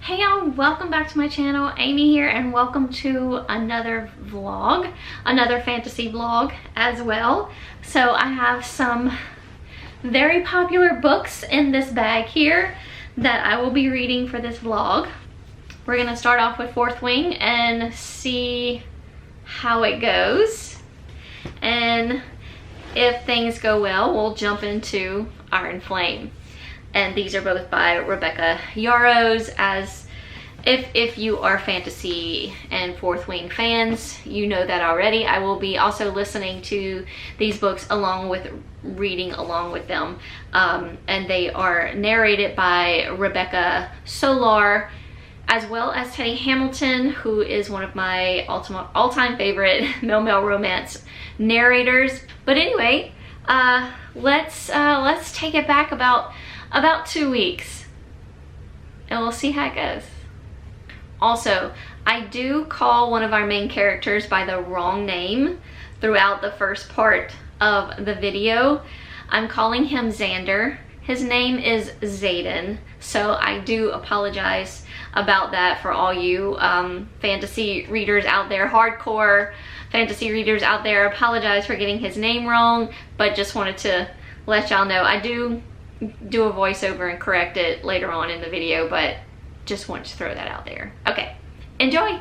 Hey y'all, welcome back to my channel. Amy here, and welcome to another vlog, another fantasy vlog as well. So I have some very popular books in this bag here that I will be reading for this vlog. We're gonna start off with Fourth Wing and see how it goes. And if things go well, we'll jump into Iron Flame. And these are both by Rebecca Yarros. As if you are fantasy and Fourth Wing fans, you know that already. I will be also listening to these books along with reading along with them. And they are narrated by Rebecca Solar, as well as Teddy Hamilton, who is one of my all-time favorite male romance narrators. But anyway, let's take it back about 2 weeks and we'll see how it goes. Also, I do call one of our main characters by the wrong name throughout the first part of the video. I'm calling him Xander. His name is Zayden, so I do apologize about that for all you fantasy readers out there, hardcore fantasy readers out there. Apologize for getting his name wrong, but just wanted to let y'all know I do a voiceover and correct it later on in the video, but just wanted to throw that out there. Okay, enjoy.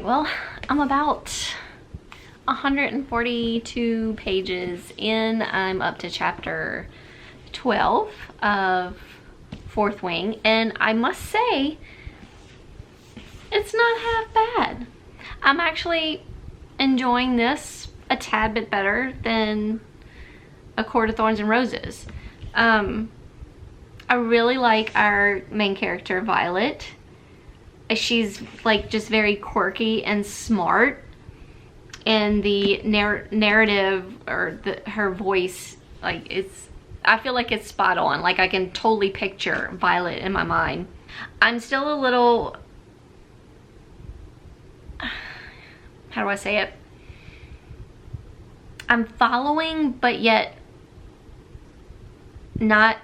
Well, I'm about 142 pages in. I'm up to chapter 12 of Fourth Wing, and I must say, it's not half bad. I'm actually enjoying this a tad bit better than A Court of Thorns and Roses. I really like our main character, Violet. She's like just very quirky and smart, and the narrative or her voice, like I feel like it's spot on. Like I can totally picture Violet in my mind. I'm still a little, how do I say it? I'm following, but yet not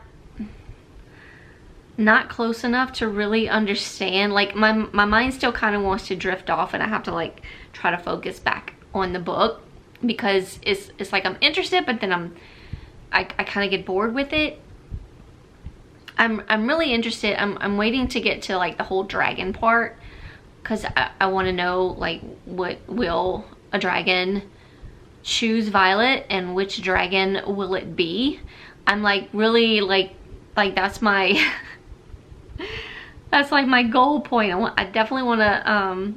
close enough to really understand. Like my mind still kind of wants to drift off, and I have to like try to focus back on the book, because it's like I'm interested, but then I kind of get bored with it. I'm really interested. I'm waiting to get to like the whole dragon part, because I want to know like what will a dragon choose Violet and which dragon will it be. I'm like really like that's my that's like my goal point. I definitely want to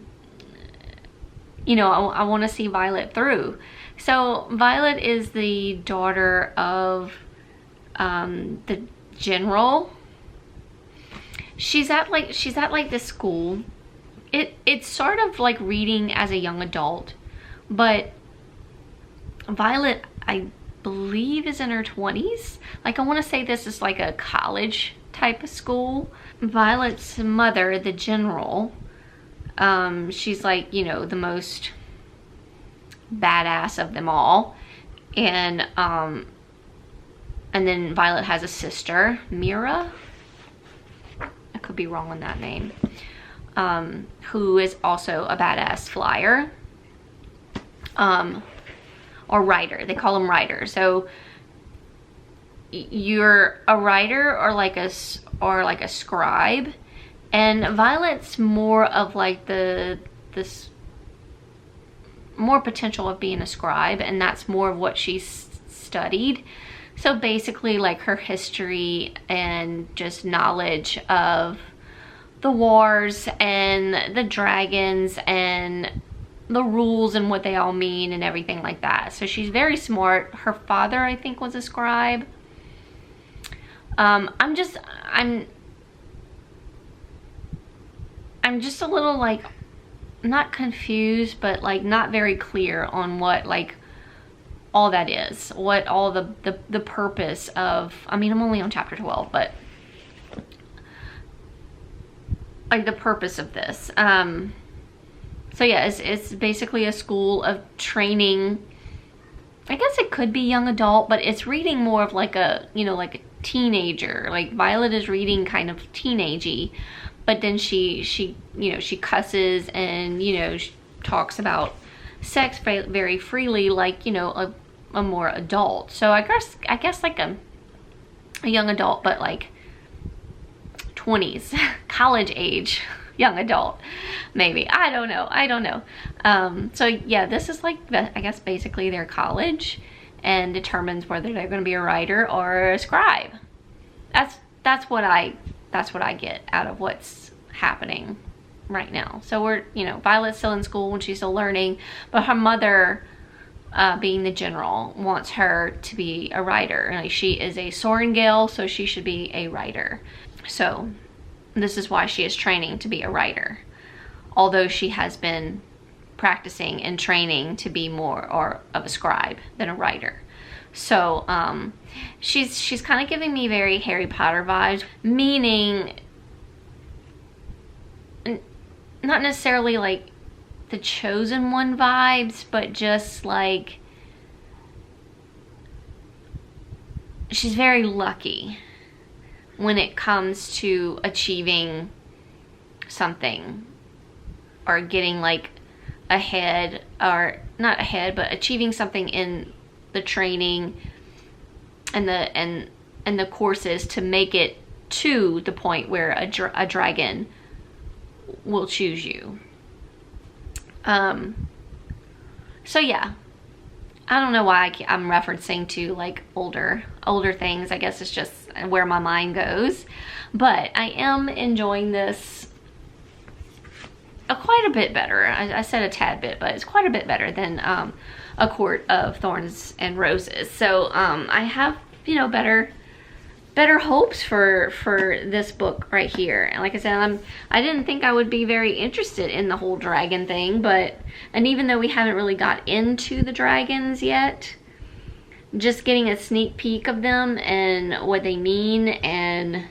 you know, I want to see Violet through. So Violet is the daughter of the general. She's at like this school. It's sort of like reading as a young adult, but Violet, I believe, is in her 20s. Like, I want to say this is like a college type of school. Violet's mother, the general, she's like, you know, the most badass of them all. And then Violet has a sister, Mira. I could be wrong on that name. Who is also a badass flyer. Or rider. They call them riders. So you're a rider or like a scribe, and Violet's more of like this more potential of being a scribe, and that's more of what she's studied. So basically like her history and just knowledge of the wars and the dragons and the rules and what they all mean and everything like that. So she's very smart. Her father, I think, was a scribe. I'm just a little like not confused, but like not very clear on what like all that is, what all the purpose of, I mean, I'm only on chapter 12, but like the purpose of this. So yeah, it's basically a school of training. I guess it could be young adult, but it's reading more of like a, you know, like a teenager. Like Violet is reading kind of teenagey, but then she you know, she cusses and, you know, she talks about sex very freely, like, you know, a more adult. So I guess like a young adult, but like 20s, college age. Young adult, maybe. I don't know. So yeah, this is like, I guess basically their college, and determines whether they're going to be a writer or a scribe. That's what I get out of what's happening right now. So we're, you know, Violet's still in school and she's still learning, but her mother, being the general, wants her to be a writer. Like, she is a Sorengale, so she should be a writer. So this is why she is training to be a writer, although she has been practicing and training to be more or of a scribe than a writer. So she's kind of giving me very Harry Potter vibes, meaning not necessarily like the chosen one vibes, but just like she's very lucky when it comes to achieving something or getting like ahead, or not ahead, but achieving something in the training and the courses to make it to the point where a dragon will choose you. So yeah, I don't know why I'm referencing to like older things. I guess it's just where my mind goes. But I am enjoying this quite a bit better. I said a tad bit, but it's quite a bit better than A Court of Thorns and Roses. So I have, you know, better hopes for this book right here. And like I said, I didn't think I would be very interested in the whole dragon thing, and even though we haven't really got into the dragons yet, just getting a sneak peek of them and what they mean, and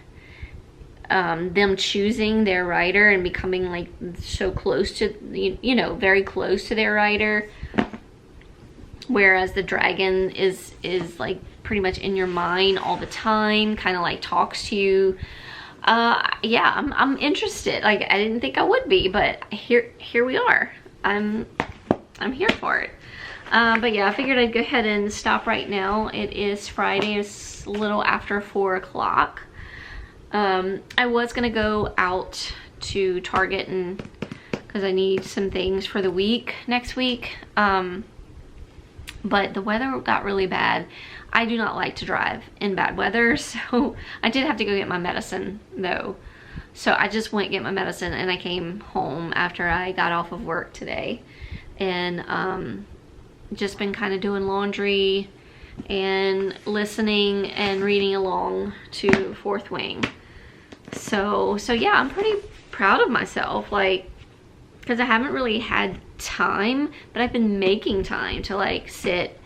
them choosing their writer and becoming like so close to, you know, very close to their writer, whereas the dragon is like pretty much in your mind all the time, kind of like talks to you. Yeah, I'm interested. Like, I didn't think I would be, but here we are. I'm here for it. But yeah, I figured I'd go ahead and stop right now. It is Friday. It's a little after 4 o'clock. I was gonna go out to Target because I need some things for the week, next week. but the weather got really bad. I do not like to drive in bad weather, so I did have to go get my medicine though. So I just went get my medicine and I came home after I got off of work today, and just been kind of doing laundry and listening and reading along to Fourth Wing. So yeah, I'm pretty proud of myself, like, because I haven't really had time, but I've been making time to like sit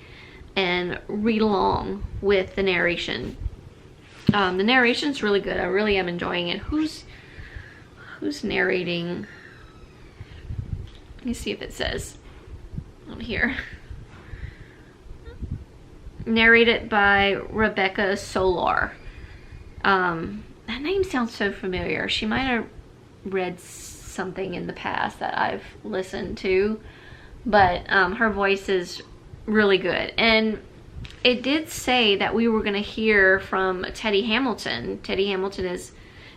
and read along with the narration. The narration's really good. I really am enjoying it. Who's narrating? Let me see if it says on here. Narrated by Rebecca Solar. That name sounds so familiar. She might have read something in the past that I've listened to, but her voice is really good. And it did say that we were going to hear from Teddy Hamilton. Teddy Hamilton is,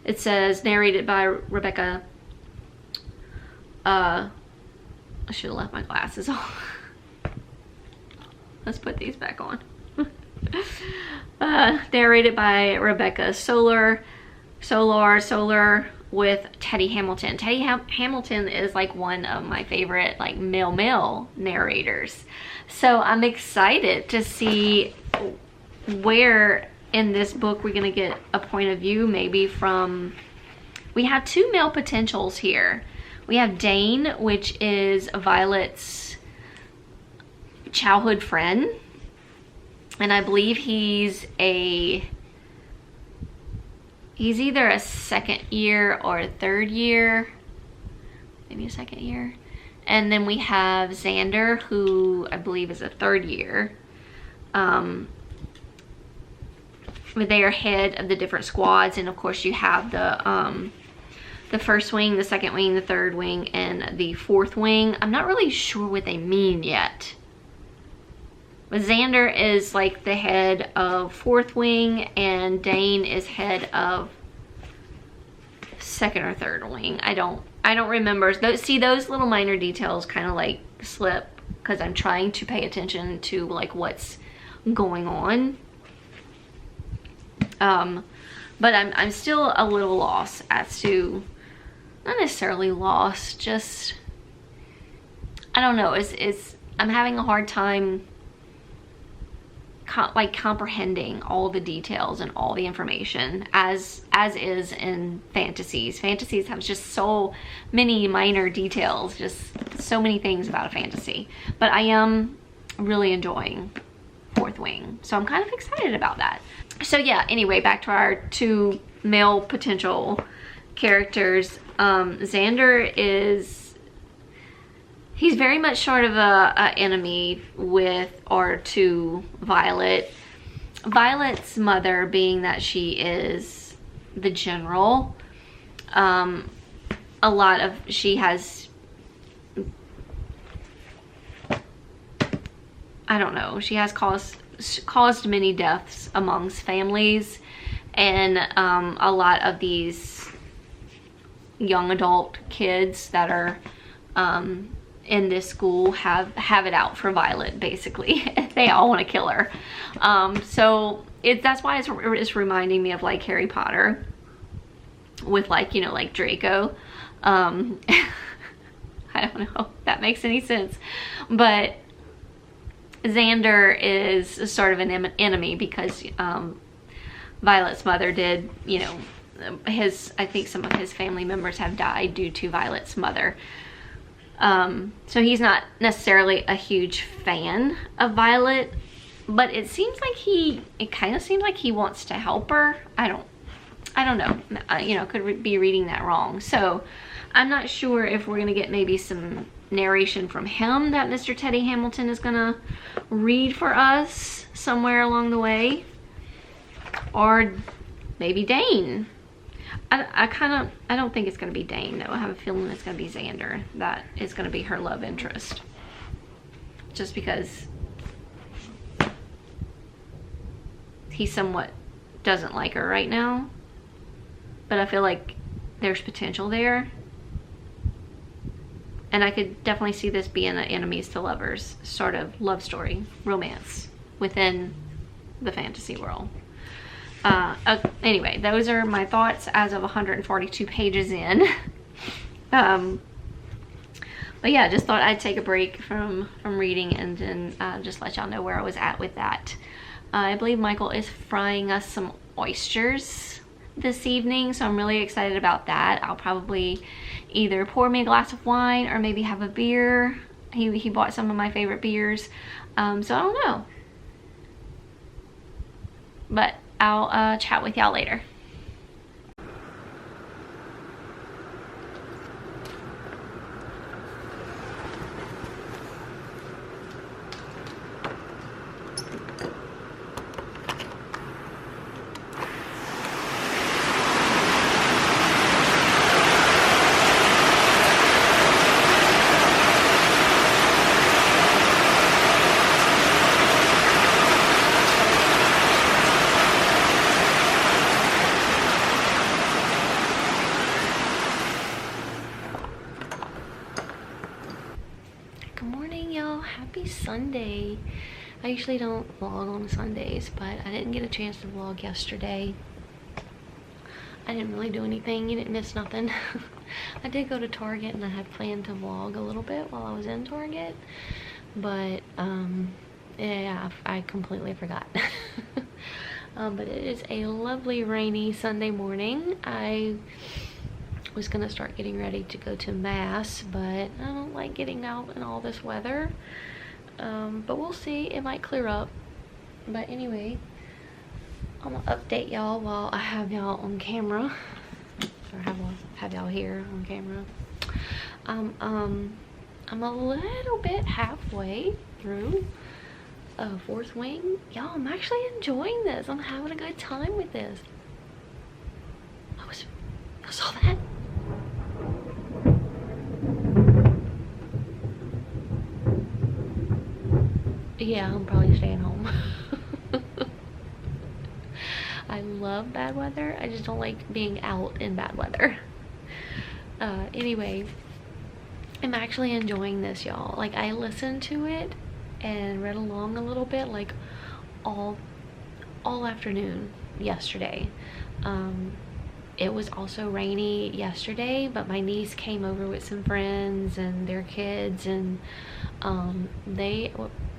it says, narrated by Rebecca. I should have left my glasses on. Let's put these back on. Narrated by Rebecca Solar with Teddy Hamilton. Teddy Hamilton is like one of my favorite like male narrators. So I'm excited to see where in this book we're gonna get a point of view maybe from. We have two male potentials here. We have Dane, which is Violet's childhood friend, and I believe he's either a second year or a third year, maybe a second year. And then we have Xander, who I believe is a third year. But they are head of the different squads, and of course you have the first wing, the second wing, the third wing, and the fourth wing. I'm not really sure what they mean yet. But Xander is like the head of fourth wing, and Dane is head of second or third wing. I don't remember. See, those little minor details kind of like slip because I'm trying to pay attention to like what's going on. But I'm still a little lost as to, not necessarily lost, just, I don't know. I'm having a hard time like comprehending all the details and all the information as is in fantasies. Fantasies have just so many minor details, just so many things about a fantasy. But I am really enjoying Fourth Wing, so I'm kind of excited about that. So yeah, anyway, back to our two male potential characters. Xander he's very much sort of a enemy with or to Violet. Violet's mother, being that she is the general, she has, I don't know, she has caused many deaths amongst families, and a lot of these young adult kids that are in this school have it out for Violet, basically. They all want to kill her. So that's why it's reminding me of like Harry Potter with like, you know, like Draco. I don't know if that makes any sense, but Xander is sort of an enemy because Violet's mother did, you know, I think some of his family members have died due to Violet's mother. So he's not necessarily a huge fan of Violet, but it kind of seems like he wants to help her. I don't know, you know, could be reading that wrong. So I'm not sure if we're gonna get maybe some narration from him that Mr. Teddy Hamilton is gonna read for us somewhere along the way, or maybe Dane. I don't think it's going to be Dane though. I have a feeling it's going to be Xander that is going to be her love interest, just because he somewhat doesn't like her right now, but I feel like there's potential there, And I could definitely see this being an enemies to lovers sort of love story, romance within the fantasy world. Anyway, those are my thoughts as of 142 pages in. But yeah, just thought I'd take a break from reading and then just let y'all know where I was at with that. I believe Michael is frying us some oysters this evening, so I'm really excited about that. I'll probably either pour me a glass of wine or maybe have a beer. He bought some of my favorite beers, so I don't know. But I'll chat with y'all later. Happy Sunday. I usually don't vlog on Sundays, but I didn't get a chance to vlog yesterday. I didn't really do anything. You didn't miss nothing. I did go to Target and I had planned to vlog a little bit while I was in Target, but yeah, I completely forgot. But it is a lovely rainy Sunday morning. I was gonna start getting ready to go to mass, but I don't like getting out in all this weather. But we'll see, it might clear up. But anyway, I'm gonna update y'all while I have y'all on camera, or have y'all here on camera. I'm a little bit halfway through Fourth Wing. Y'all, I'm actually enjoying this. I'm having a good time with this. I saw that. Yeah, I'm probably staying home. I love bad weather. I just don't like being out in bad weather. Anyway, I'm actually enjoying this, y'all. Like, I listened to it and read along a little bit, like all afternoon yesterday. It was also rainy yesterday, but my niece came over with some friends and their kids, and they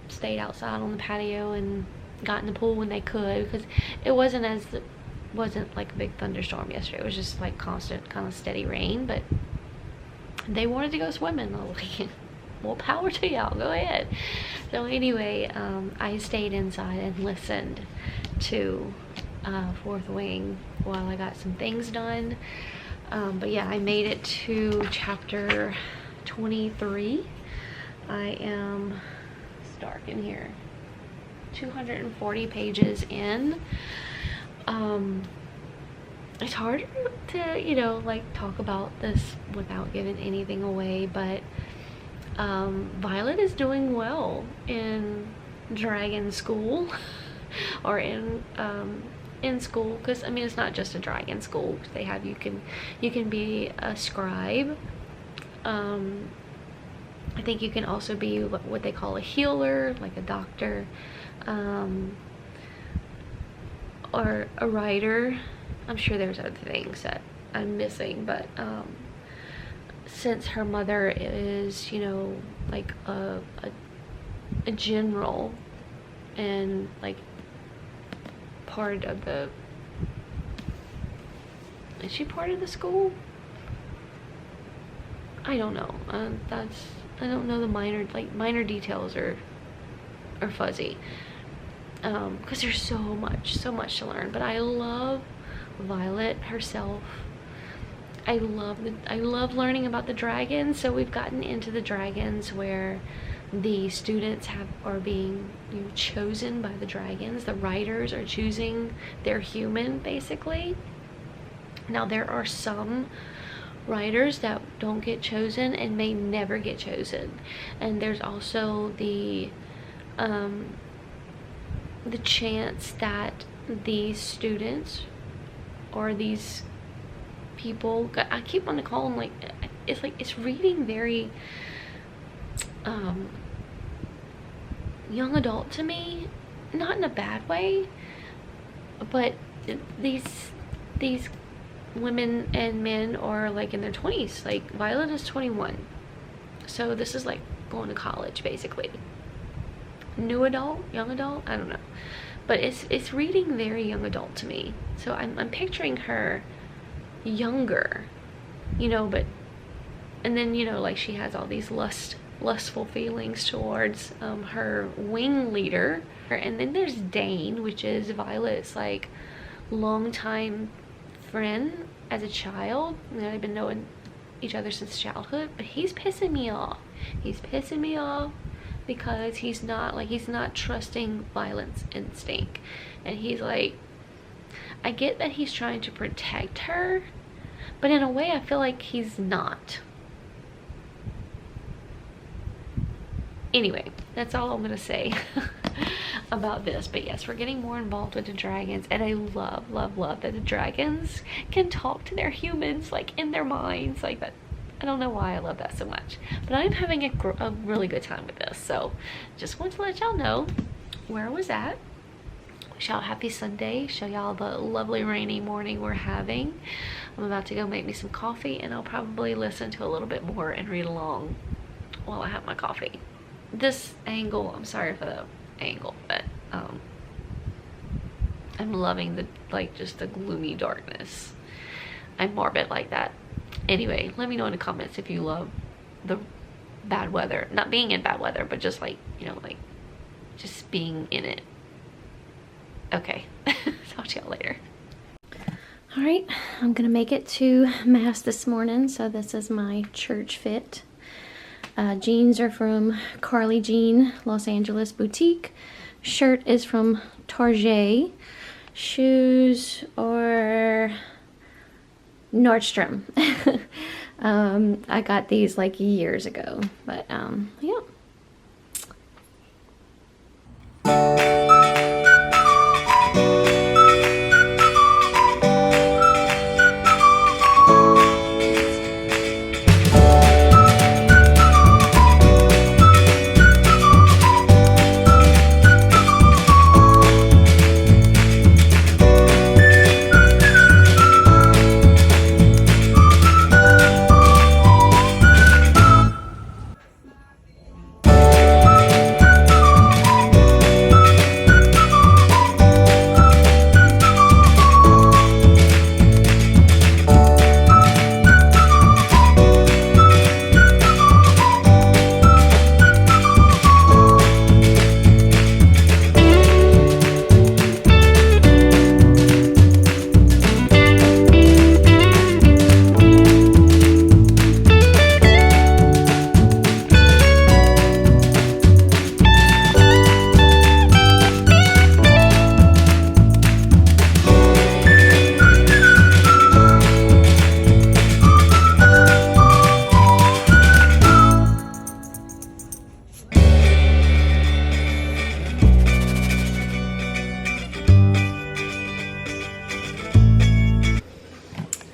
stayed outside on the patio and got in the pool when they could, because it wasn't like a big thunderstorm yesterday. It was just like constant kind of steady rain, but they wanted to go swimming. I was like, well, power to y'all, go ahead. So anyway, I stayed inside and listened to Fourth Wing while I got some things done. But yeah, I made it to chapter 23. I am, it's dark in here, 240 pages in. It's hard to, you know, like talk about this without giving anything away, but Violet is doing well in dragon school, or in school, because I mean, it's not just a dragon school. They have, you can be a scribe. I think you can also be what they call a healer, like a doctor, or a writer. I'm sure there's other things that I'm missing, but since her mother is, you know, like a general and like part of the, is she part of the school? I don't know. I don't know the minor details are fuzzy, because there's so much to learn. But I love Violet herself. I love learning about the dragons. So we've gotten into the dragons where the students are being, you know, chosen by the dragons. The writers are choosing their human, basically. Now there are some writers that don't get chosen and may never get chosen, and there's also the chance that these students or these people, I keep wanting to call them, like, it's like, it's reading very young adult to me, not in a bad way, but these women and men are like in their 20s. Like Violet is 21, so this is like going to college basically. New adult, young adult, I don't know, but it's reading very young adult to me. So I'm picturing her younger, you know, but, and then, you know, like she has all these lustful feelings towards her wing leader. And then there's Dane, which is Violet's like longtime friend as a child. You know, they've been knowing each other since childhood, but he's pissing me off. He's pissing me off because he's not trusting Violet's instinct. And he's like, I get that he's trying to protect her, but in a way I feel like he's not. Anyway, that's all I'm gonna say about this. But yes, we're getting more involved with the dragons, and I love that the dragons can talk to their humans, like in their minds, like that. I don't know why I love that so much, but I'm having a really good time with this. So just want to let y'all know where I was at. Wish y'all a happy Sunday. Show y'all the lovely rainy morning we're having. I'm about to go make me some coffee, and I'll probably listen to a little bit more and read along while I have my coffee. This angle, I'm sorry for the angle, but I'm loving the, like, just the gloomy darkness. I'm morbid like that. Anyway, let me know in the comments if you love the bad weather. Not being in bad weather, but just like, you know, like just being in it. Okay, talk to y'all later. All right, I'm gonna make it to mass this morning. So this is my church fit. Jeans are from Carly Jean, Los Angeles boutique. Shirt is from Target. Shoes are Nordstrom. I got these like years ago, but yeah.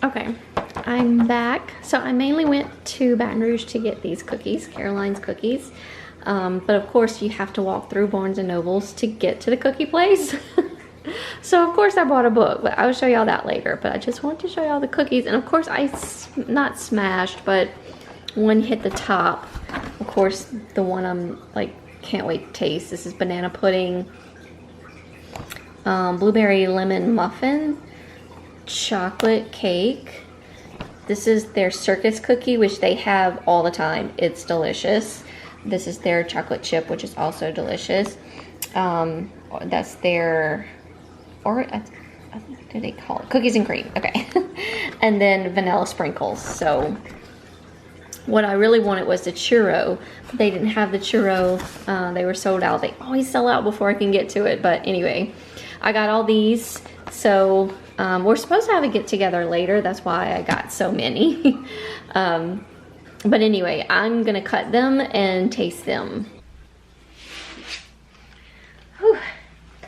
Okay, I'm back. So I mainly went to Baton Rouge to get these cookies, Caroline's cookies. But of course you have to walk through Barnes and Nobles to get to the cookie place. So of course I bought a book, but I'll show y'all that later. But I just want to show y'all the cookies. And of course not smashed, but one hit the top. Of course, the one I'm like, can't wait to taste. This is banana pudding, blueberry lemon muffin, chocolate cake. This is their circus cookie, which they have all the time. It's delicious. This is their chocolate chip, which is also delicious. That's their, or what do they call it? Cookies and cream. Okay. And then vanilla sprinkles. So what I really wanted was the churro. They didn't have the churro. They were sold out. They always sell out before I can get to it. But anyway, I got all these. So we're supposed to have a get together later. That's why I got so many. But anyway, I'm gonna cut them and taste them. Whew.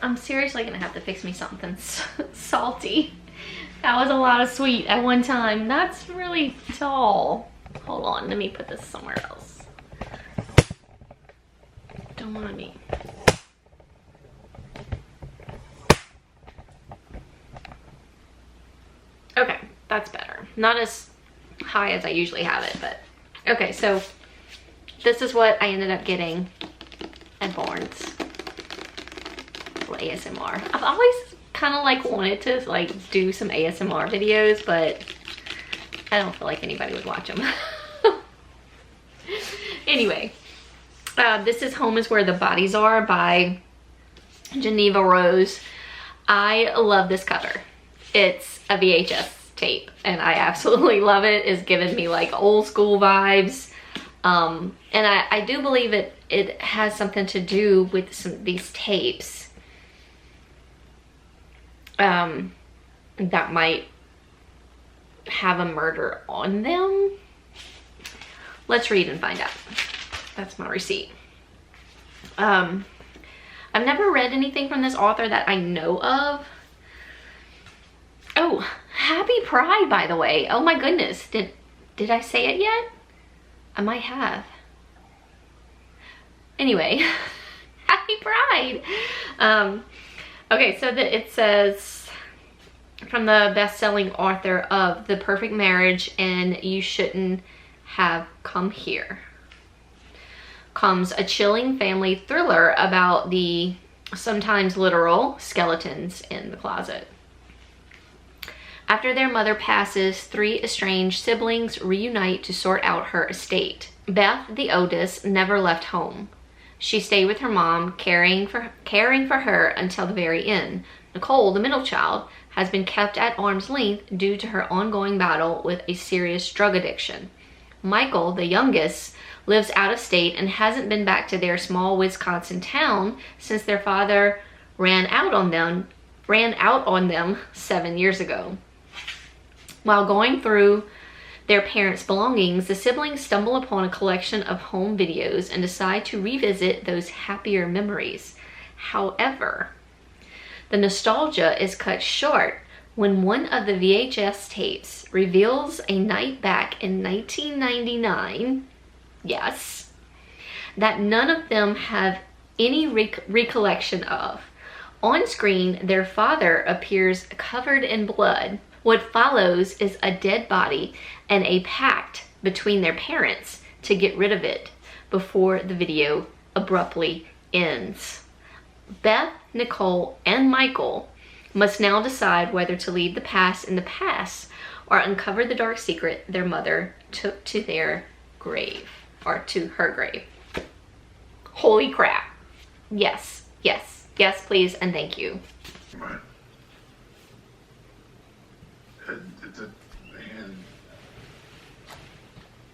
I'm seriously gonna have to fix me something salty. That was a lot of sweet at one time. That's really tall. Hold on, let me put this somewhere else. Don't mind me. Okay, that's better. Not as high as I usually have it, but okay, so this is what I ended up getting at Barnes. Little ASMR. I've always kind of like wanted to like do some ASMR videos, but I don't feel like anybody would watch them. Anyway, this is Home is Where the Bodies Are by Geneva Rose. I love this cover. It's a VHS tape and I absolutely love it. It's given me like old school vibes. And I do believe it has something to do with these tapes that might have a murder on them. Let's read and find out. That's my receipt. I've never read anything from this author that I know of. Oh, happy Pride, by the way. Oh my goodness. Did I say it yet? I might have. Anyway, happy Pride. Okay, so it says, from the best-selling author of The Perfect Marriage and You Shouldn't Have Come Here, comes a chilling family thriller about the sometimes literal skeletons in the closet. After their mother passes, 3 estranged siblings reunite to sort out her estate. Beth, the oldest, never left home. She stayed with her mom, caring for her until the very end. Nicole, the middle child, has been kept at arm's length due to her ongoing battle with a serious drug addiction. Michael, the youngest, lives out of state and hasn't been back to their small Wisconsin town since their father ran out on them 7 years ago. While going through their parents' belongings, the siblings stumble upon a collection of home videos and decide to revisit those happier memories. However, the nostalgia is cut short when one of the VHS tapes reveals a night back in 1999, yes, that none of them have any recollection of. On screen, their father appears covered in blood. What follows is a dead body and a pact between their parents to get rid of it before the video abruptly ends. Beth, Nicole, and Michael must now decide whether to leave the past in the past or uncover the dark secret their mother took to their grave, or to her grave. Holy crap. Yes, yes, yes, please, and thank you. The hand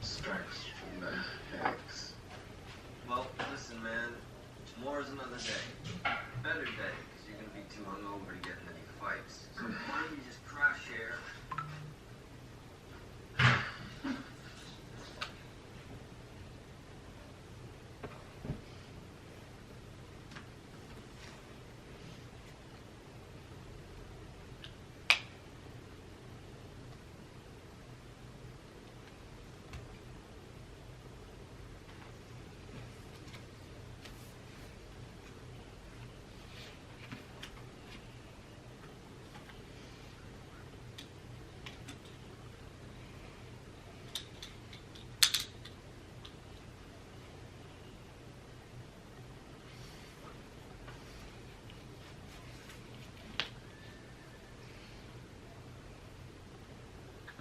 strikes from the hex. Well, listen, man. Tomorrow's another day. Better day, because you're gonna be too hungover to get in any fights. So why don't you just crash here?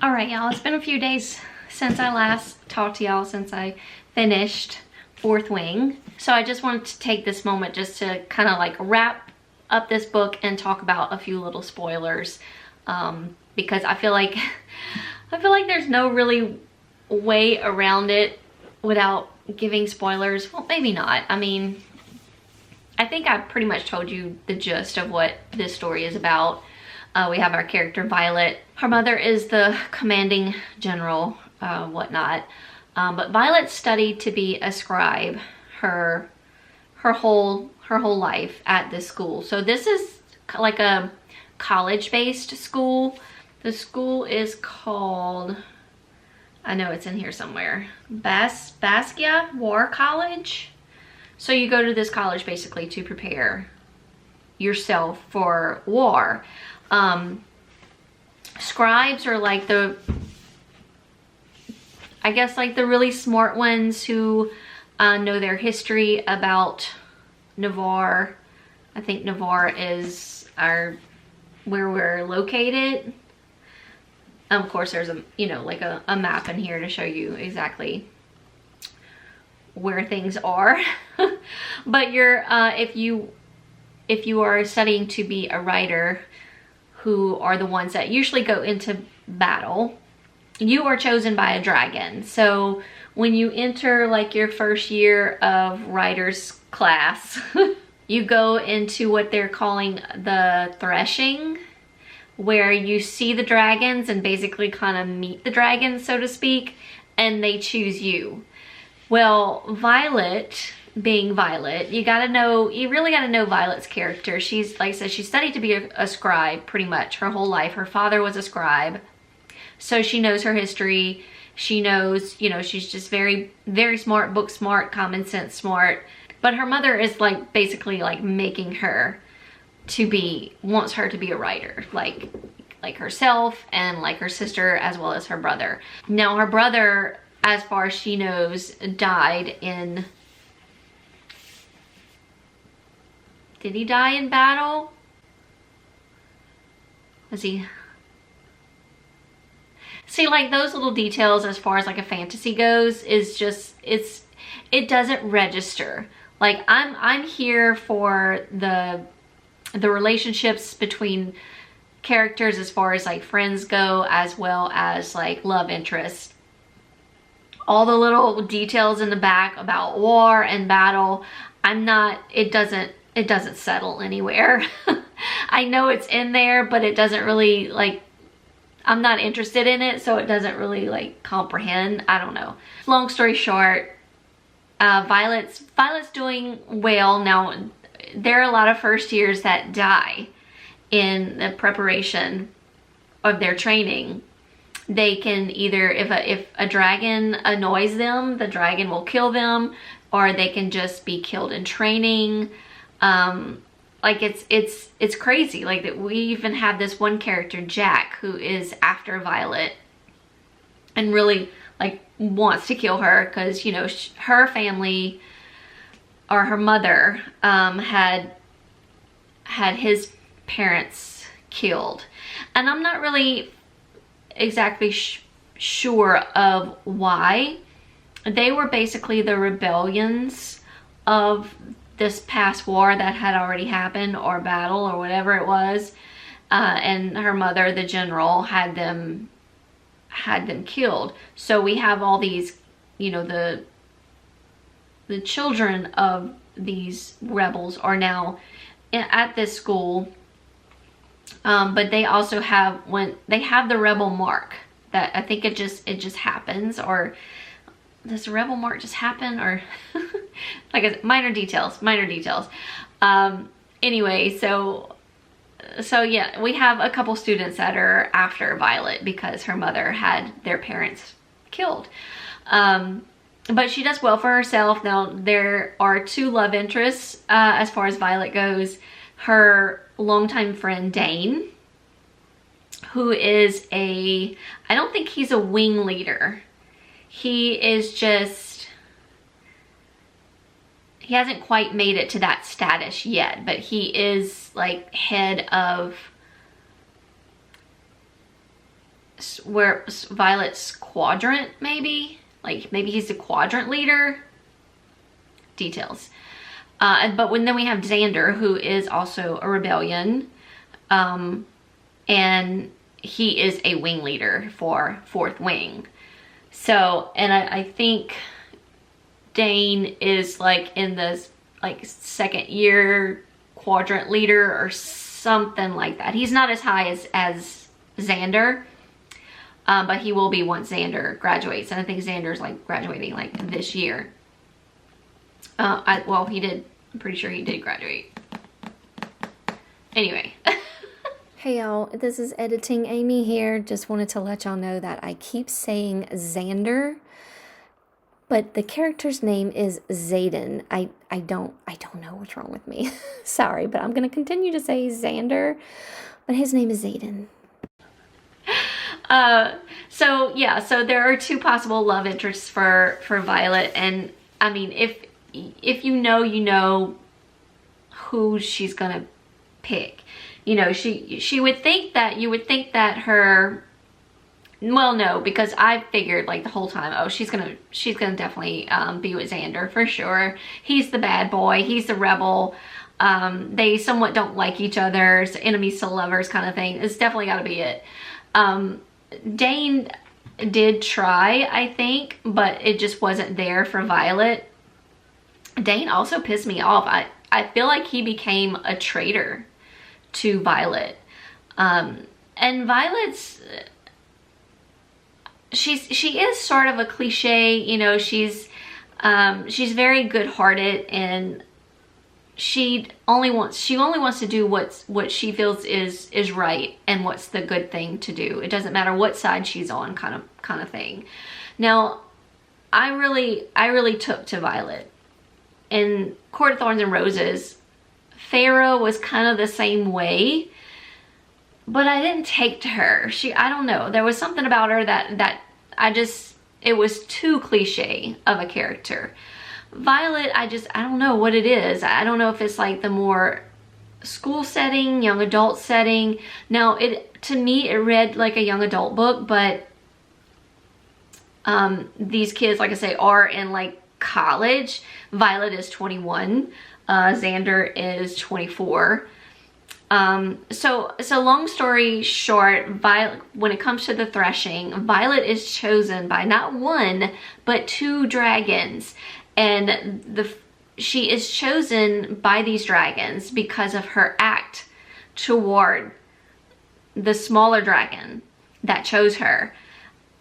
All right, y'all, it's been a few days since I last talked to y'all, since I finished Fourth Wing. So I just wanted to take this moment just to kind of like wrap up this book and talk about a few little spoilers, because I feel like there's no really way around it without giving spoilers. Well, maybe not. I mean, I think I pretty much told you the gist of what this story is about. We have our character Violet. Her mother is the commanding general, whatnot. But Violet studied to be a scribe her whole life at this school. So this is like a college-based school. The school is called, I know it's in here somewhere. Baskia War College. So you go to this college basically to prepare yourself for war. Scribes are like the, I guess like the really smart ones who know their history about Navarre. I think Navarre is where we're located. Of course, there's a, you know, like a map in here to show you exactly where things are. But you're, if you are studying to be a writer, who are the ones that usually go into battle, you are chosen by a dragon. So when you enter like your first year of writer's class, you go into what they're calling the threshing, where you see the dragons and basically kind of meet the dragons, so to speak, and they choose you. Well, Violet, being Violet, you really gotta know Violet's character. She's, like I said, she studied to be a scribe pretty much her whole life. Her father was a scribe, so she knows her history. She knows, you know, she's just very, very smart, book smart, common sense smart. But her mother is like basically like making her wants her to be a writer, like herself and like her sister as well as her brother. Now her brother, as far as she knows, died in, did he die in battle? Was he? See, like those little details as far as like a fantasy goes is just, it doesn't register. Like I'm here for the relationships between characters as far as like friends go, as well as like love interests. All the little details in the back about war and battle, it doesn't settle anywhere. I know it's in there, but it doesn't really like, I'm not interested in it, so it doesn't really like comprehend. I don't know. Long story short, Violet's doing well. Now, there are a lot of first years that die in the preparation of their training. They can either, if a dragon annoys them, the dragon will kill them, or they can just be killed in training. Like it's crazy. Like that, we even have this one character, Jack, who is after Violet and really like wants to kill her because, you know, her family or her mother had his parents killed. And I'm not really exactly sure of why. They were basically the rebellions of this past war that had already happened, or battle, or whatever it was. And her mother, the general, had them killed. So we have all these, you know, the children of these rebels are now at this school. But they also have, when they have the rebel mark, that I think it just happens, or does the rebel mark just happen, or like minor details. Anyway, so yeah, we have a couple students that are after Violet because her mother had their parents killed. But she does well for herself. Now, there are two love interests as far as Violet goes. Her longtime friend, Dane, who is I don't think he's a wing leader. He is just, he hasn't quite made it to that status yet, but he is like head of where Violet's quadrant, maybe? Like maybe he's the quadrant leader? Details. But then we have Xander, who is also a rebellion. And he is a wing leader for 4th Wing. So, and I think Dane is like in the like 2nd year quadrant leader or something like that. He's not as high as Xander, but he will be once Xander graduates. And I think Xander's like graduating like this year. Well, he did, I'm pretty sure he did graduate. Anyway, Hey y'all, this is Editing Amy here. Just wanted to let y'all know that I keep saying Xander, but the character's name is Zayden. I don't know what's wrong with me. Sorry, but I'm gonna continue to say Xander, but his name is Zayden. So yeah, so there are two possible love interests for Violet, and I mean, if you know who she's gonna pick. You know, she would think that, you would think that her, well, no, because I figured like the whole time, oh, she's gonna definitely be with Xander for sure. He's the bad boy, he's the rebel. They somewhat don't like each other, so enemies to lovers kind of thing. It's definitely got to be it. Dane did try, I think, but it just wasn't there for Violet. Dane also pissed me off. I feel like he became a traitor to Violet. And Violet's, she is sort of a cliche, you know, she's very good-hearted, and she only wants to do what she feels is right and what's the good thing to do. It doesn't matter what side she's on, kind of thing. Now, I really took to Violet. In Court of Thorns and Roses, Farah was kind of the same way, but I didn't take to her. I don't know, there was something about her that it was too cliche of a character. Violet, I don't know what it is. I don't know if it's like the more school setting, young adult setting. Now, to me, it read like a young adult book, but these kids, like I say, are in like college. Violet is 21. Xander is 24. So long story short, Violet, when it comes to the threshing, Violet is chosen by not one, but 2 dragons. And she is chosen by these dragons because of her act toward the smaller dragon that chose her.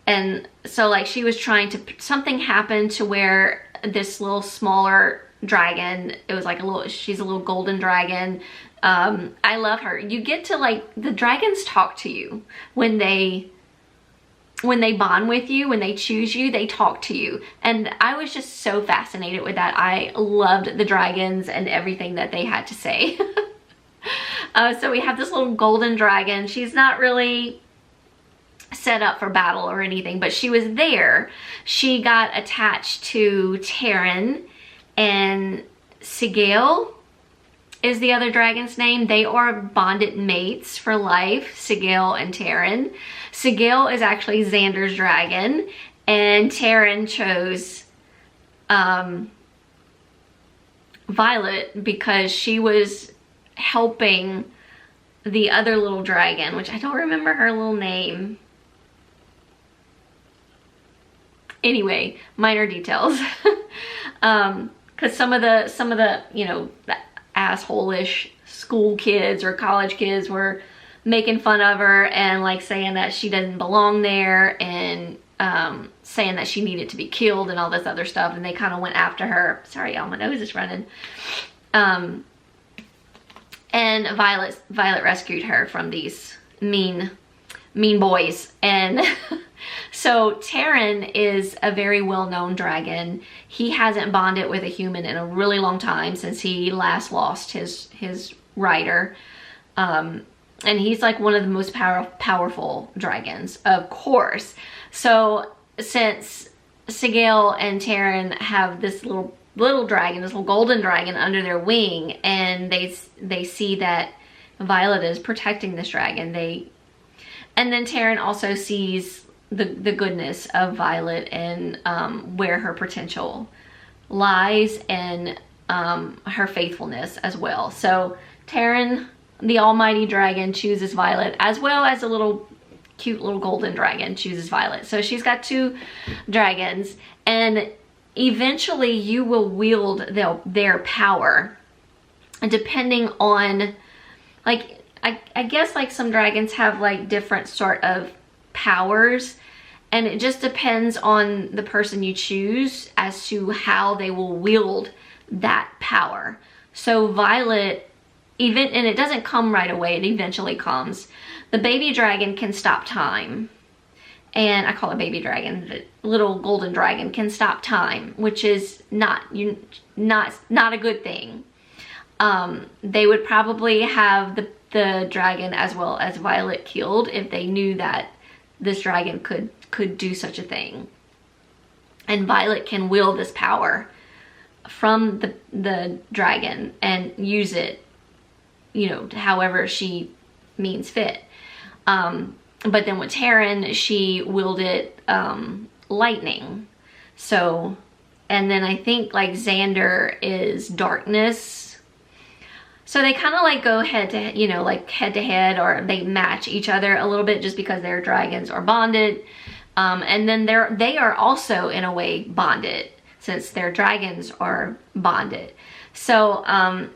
And so like she was trying to, something happened to where this little smaller dragon, it was like she's a little golden dragon. I love her. You get to like, the dragons talk to you when they bond with you, when they choose you, they talk to you. And I was just so fascinated with that. I loved the dragons and everything that they had to say. So we have this little golden dragon. She's not really set up for battle or anything, but she was there. She got attached to Taryn, and Sigale is the other dragon's name. They are bonded mates for life, Sigale and Taryn. Sigale is actually Xander's dragon, and Taryn chose Violet because she was helping the other little dragon, which I don't remember her little name. Anyway, minor details. Because some of the, you know, asshole-ish school kids or college kids were making fun of her and like saying that she doesn't belong there, and saying that she needed to be killed and all this other stuff, and they kind of went after her. Sorry y'all, my nose is running. And Violet rescued her from these mean boys. And so Taryn is a very well-known dragon. He hasn't bonded with a human in a really long time, since he last lost his rider. And he's like one of the most powerful dragons, of course. So since Sigale and Taryn have this little dragon, this little golden dragon under their wing, and they see that Violet is protecting this dragon, and then Taryn also sees the goodness of Violet and where her potential lies, and her faithfulness as well. So Taryn, the almighty dragon, chooses Violet, as well as a cute little golden dragon chooses Violet. So she's got 2 dragons, and eventually you will wield their power depending on, like, I guess like some dragons have like different sort of powers, and it just depends on the person you choose as to how they will wield that power. So Violet and it doesn't come right away, it eventually comes. The baby dragon can stop time. And I call it baby dragon, the little golden dragon can stop time, which is not a good thing. They would probably have the dragon as well as Violet killed if they knew that this dragon could do such a thing. And Violet can will this power from the dragon and use it, you know, however she means fit. But then with Terran, she willed it lightning. So, and then I think like Xander is darkness. So they kind of like go head to, you know, like head to head, or they match each other a little bit just because their dragons are bonded. And then they are also in a way bonded, since their dragons are bonded. So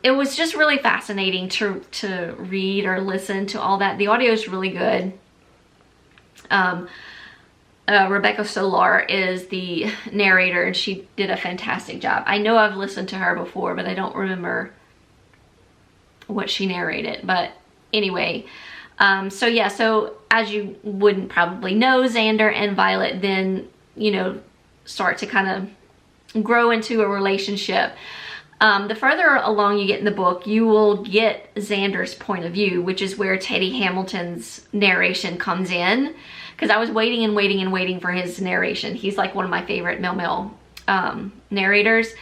it was just really fascinating to read or listen to all that. The audio is really good. Rebecca Solar is the narrator, and she did a fantastic job. I know I've listened to her before, but I don't remember what she narrated. But anyway, so yeah, so as you wouldn't probably know, Xander and Violet then, you know, start to kind of grow into a relationship. The further along you get in the book, you will get Xander's point of view, which is where Teddy Hamilton's narration comes in. Because I was waiting and waiting and waiting for his narration. He's like one of my favorite Mel narrators.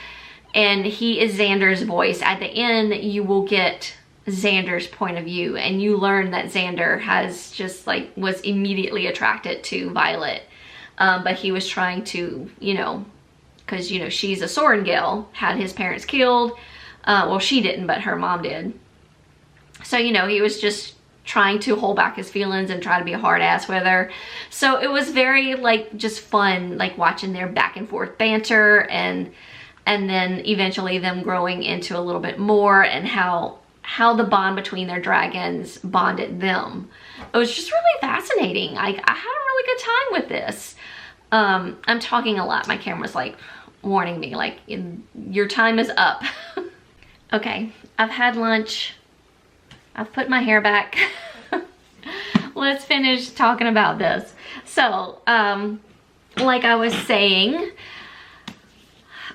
And he is Xander's voice. At the end, you will get Xander's point of view. And you learn that Xander has just like, was immediately attracted to Violet. But he was trying to, you know, because, you know, she's a Sorrengail, had his parents killed. Well, she didn't, but her mom did. So, you know, he was just trying to hold back his feelings and try to be a hard ass with her. So it was very like just fun, like watching their back and forth banter, and then eventually them growing into a little bit more, and how the bond between their dragons bonded them. It was just really fascinating. I had a really good time with this. I'm talking a lot. My camera's like warning me, like, your time is up. Okay, I've had lunch. I've put my hair back. Let's finish talking about this. So, like I was saying,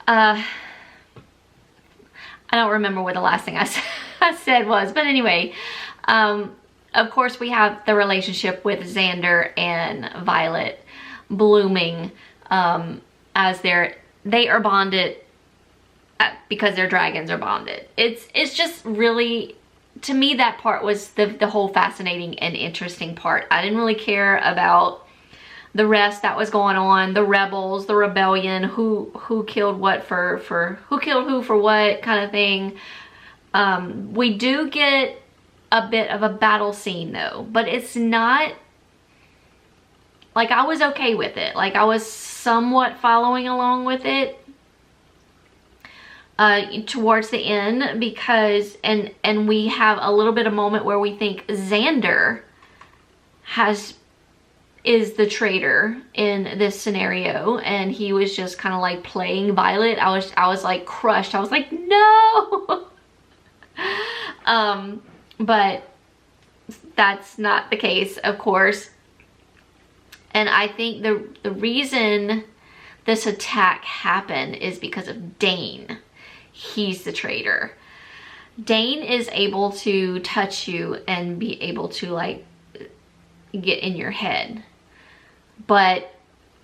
I don't remember what the last thing I said was, but anyway, of course we have the relationship with Xander and Violet blooming, as they are bonded because their dragons are bonded. It's just really, to me, that part was the whole fascinating and interesting part. I didn't really care about the rest that was going on, the rebels, the rebellion, who killed what for who killed who for what kind of thing. We do get a bit of a battle scene though, but it's not, like, I was okay with it. Like, I was somewhat following along with it towards the end, because and we have a little bit of moment where we think Xander is the traitor in this scenario, and he was just kind of like playing Violet. I was like crushed. I was like, no. But that's not the case, of course. And I think the reason this attack happened is because of Dane. He's the traitor. Dane is able to touch you and be able to like get in your head. But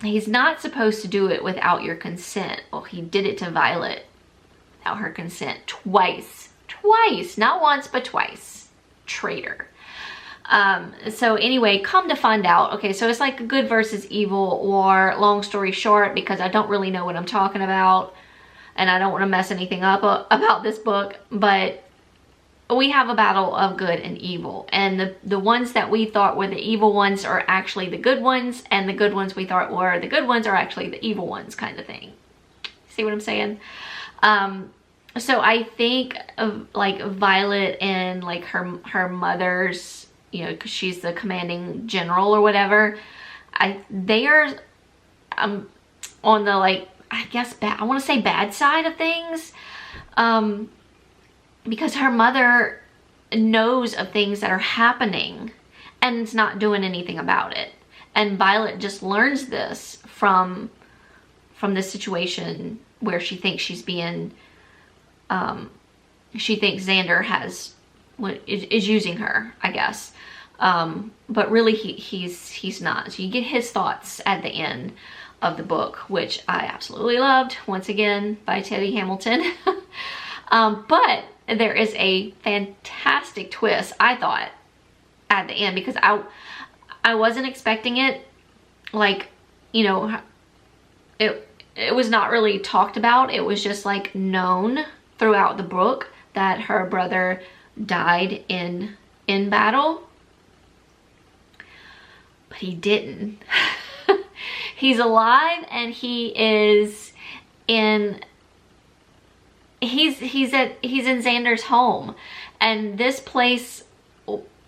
he's not supposed to do it without your consent. Well, he did it to Violet without her consent twice. Twice, not once, but twice. Traitor. So anyway, come to find out. Okay, so it's like a good versus evil war. Long story short, because I don't really know what I'm talking about, and I don't want to mess anything up about this book, but we have a battle of good and evil, and the ones that we thought were the evil ones are actually the good ones, and the good ones we thought were the good ones are actually the evil ones, kind of thing. See what I'm saying? So I think of like Violet and like her mother's, you know, because she's the commanding general or whatever. They are on the, like, I guess I want to say bad side of things, because her mother knows of things that are happening and is not doing anything about it. And Violet just learns this from this situation where she thinks she's being, she thinks Xander is using her, I guess. But really he's not. So you get his thoughts at the end of the book, which I absolutely loved, once again by Teddy Hamilton. But there is a fantastic twist, I thought, at the end, because I wasn't expecting it. Like, you know, it was not really talked about. It was just like known throughout the book that her brother died in battle, but he didn't. He's alive, and he is in he's in Xander's home, and this place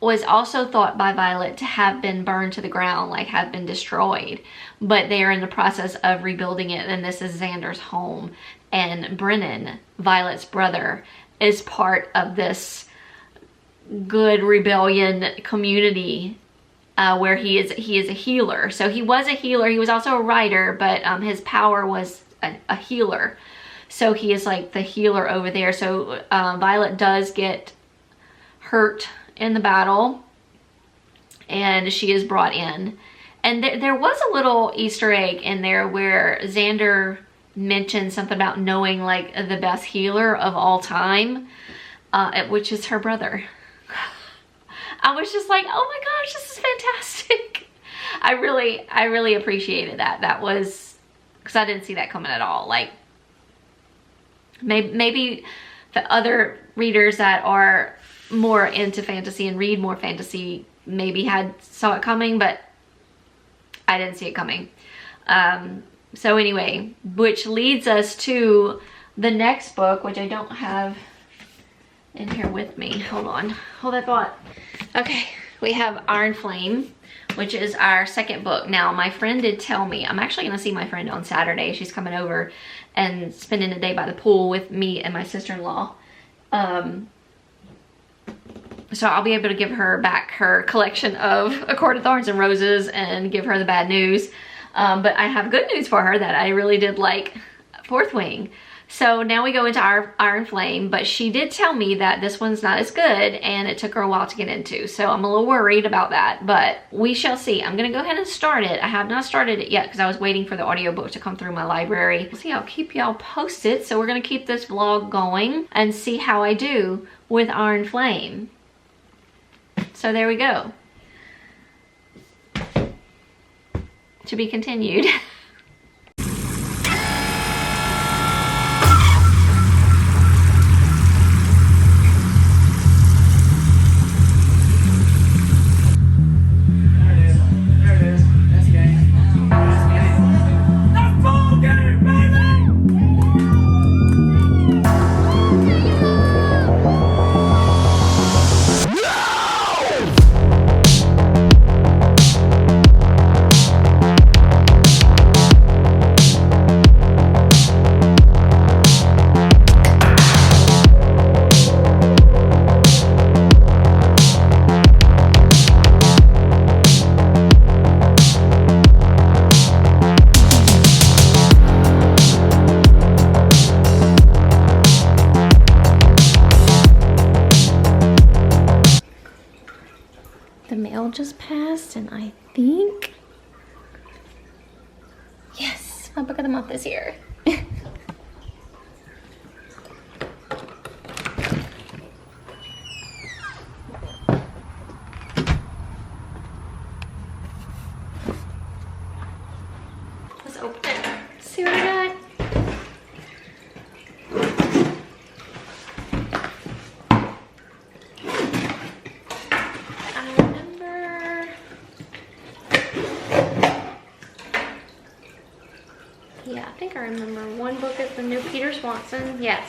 was also thought by Violet to have been burned to the ground, like have been destroyed, but they are in the process of rebuilding it, and this is Xander's home. And Brennan, Violet's brother, is part of this good rebellion community where he is a healer. So he was a healer. He was also a writer, but his power was a healer. So he is like the healer over there. So Violet does get hurt in the battle, and she is brought in. And there was a little Easter egg in there where Xander mentioned something about knowing like the best healer of all time, which is her brother. I was just like, oh my gosh, this is fantastic. I really appreciated that. That was, because I didn't see that coming at all. Like, maybe the other readers that are more into fantasy and read more fantasy maybe saw it coming, but I didn't see it coming. So anyway, which leads us to the next book, which I don't have in here with me. Hold on, hold that thought. Okay, we have Iron Flame, which is our second book. Now, my friend did tell me, I'm actually gonna see my friend on Saturday. She's coming over and spending the day by the pool with me and my sister-in-law. So I'll be able to give her back her collection of A Court of Thorns and Roses and give her the bad news. But I have good news for her, that I really did like Fourth Wing. So now we go into our Iron Flame, but she did tell me that this one's not as good and it took her a while to get into. So I'm a little worried about that, but we shall see. I'm gonna go ahead and start it. I have not started it yet because I was waiting for the audiobook to come through my library. See, I'll keep y'all posted. So we're gonna keep this vlog going and see how I do with Iron Flame. So there we go. To be continued. The mail just passed, and I think, yes, my book of the month is here. Let's open it. See what I got. Yeah, I think I remember one book is the new Peter Swanson. Yes.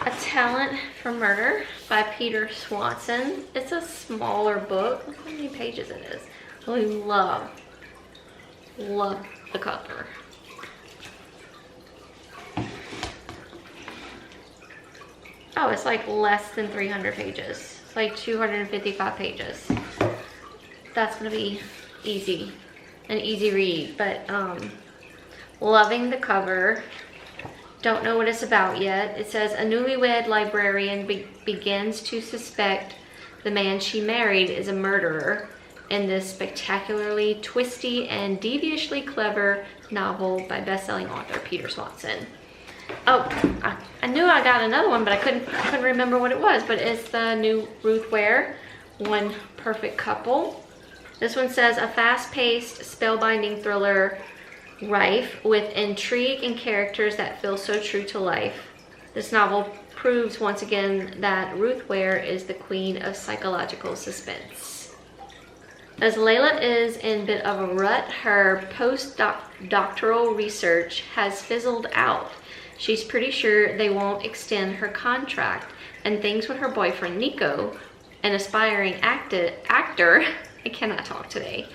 A Talent for Murder by Peter Swanson. It's a smaller book. Look how many pages it is. I really love the cover. Oh, it's like less than 300 pages. It's like 255 pages. That's gonna be easy, an easy read, but loving the cover. Don't know what it's about yet. It says a newlywed librarian begins to suspect the man she married is a murderer in this spectacularly twisty and deviously clever novel by best-selling author Peter Swanson. Oh, I knew I got another one, but I couldn't remember what it was. But it's the new Ruth Ware, One Perfect Couple. This one says a fast-paced, spellbinding thriller rife with intrigue and characters that feel so true to life. This novel proves once again that Ruth Ware is the queen of psychological suspense. As Layla is in a bit of a rut, her postdoctoral research has fizzled out. She's pretty sure they won't extend her contract, and things with her boyfriend Nico, an aspiring actor, I cannot talk today,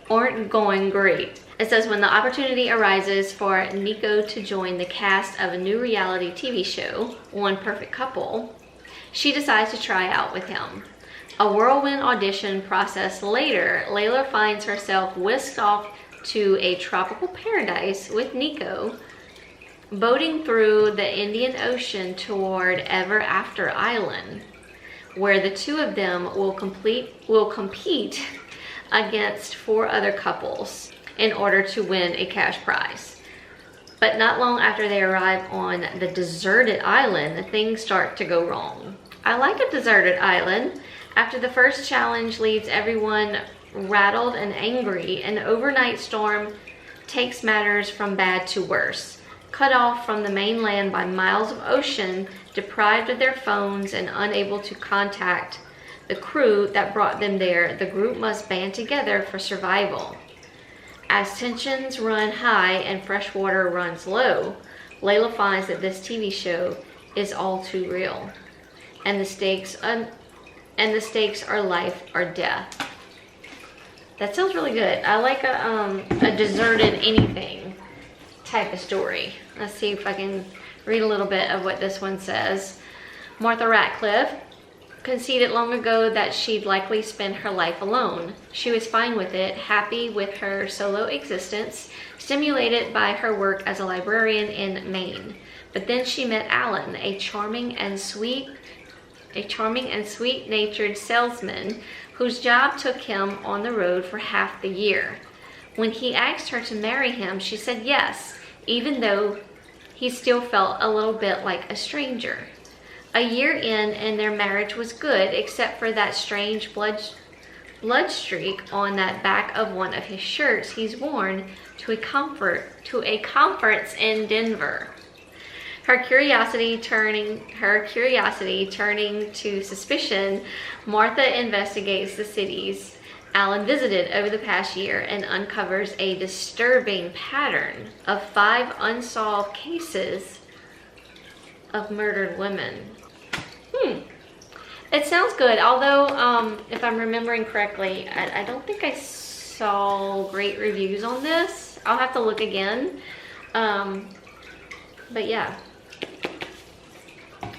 aren't going great. It says when the opportunity arises for Nico to join the cast of a new reality TV show, One Perfect Couple, she decides to try out with him. A whirlwind audition process later, Layla finds herself whisked off to a tropical paradise with Nico, boating through the Indian Ocean toward Ever After Island, where the two of them will compete against 4 other couples in order to win a cash prize. But not long after they arrive on the deserted island, things start to go wrong. I like a deserted island. After the first challenge leaves everyone rattled and angry, an overnight storm takes matters from bad to worse. Cut off from the mainland by miles of ocean, deprived of their phones and unable to contact the crew that brought them there, the group must band together for survival. As tensions run high and fresh water runs low, Layla finds that this TV show is all too real, and the stakes are life or death. That sounds really good. I like a deserted anything type of story. Let's see if I can read a little bit of what this one says. Martha Ratcliffe conceded long ago that she'd likely spend her life alone. She was fine with it, happy with her solo existence, stimulated by her work as a librarian in Maine. But then she met Alan, a charming and sweet-natured salesman whose job took him on the road for half the year. When he asked her to marry him, she said yes, even though he still felt a little bit like a stranger. A year in, and their marriage was good, except for that strange blood streak on that back of one of his shirts he's worn to a conference in Denver. Her curiosity turning to suspicion, Martha investigates the cities Alan visited over the past year and uncovers a disturbing pattern of 5 unsolved cases of murdered women. It sounds good, although if I'm remembering correctly, I don't think I saw great reviews on this. I'll have to look again. But yeah,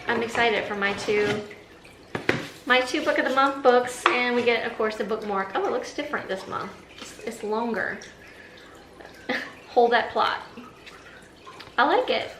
I'm excited for my two book of the month books, and we get, of course, the bookmark. Oh, it looks different this month. It's longer. Hold that plot. I like it.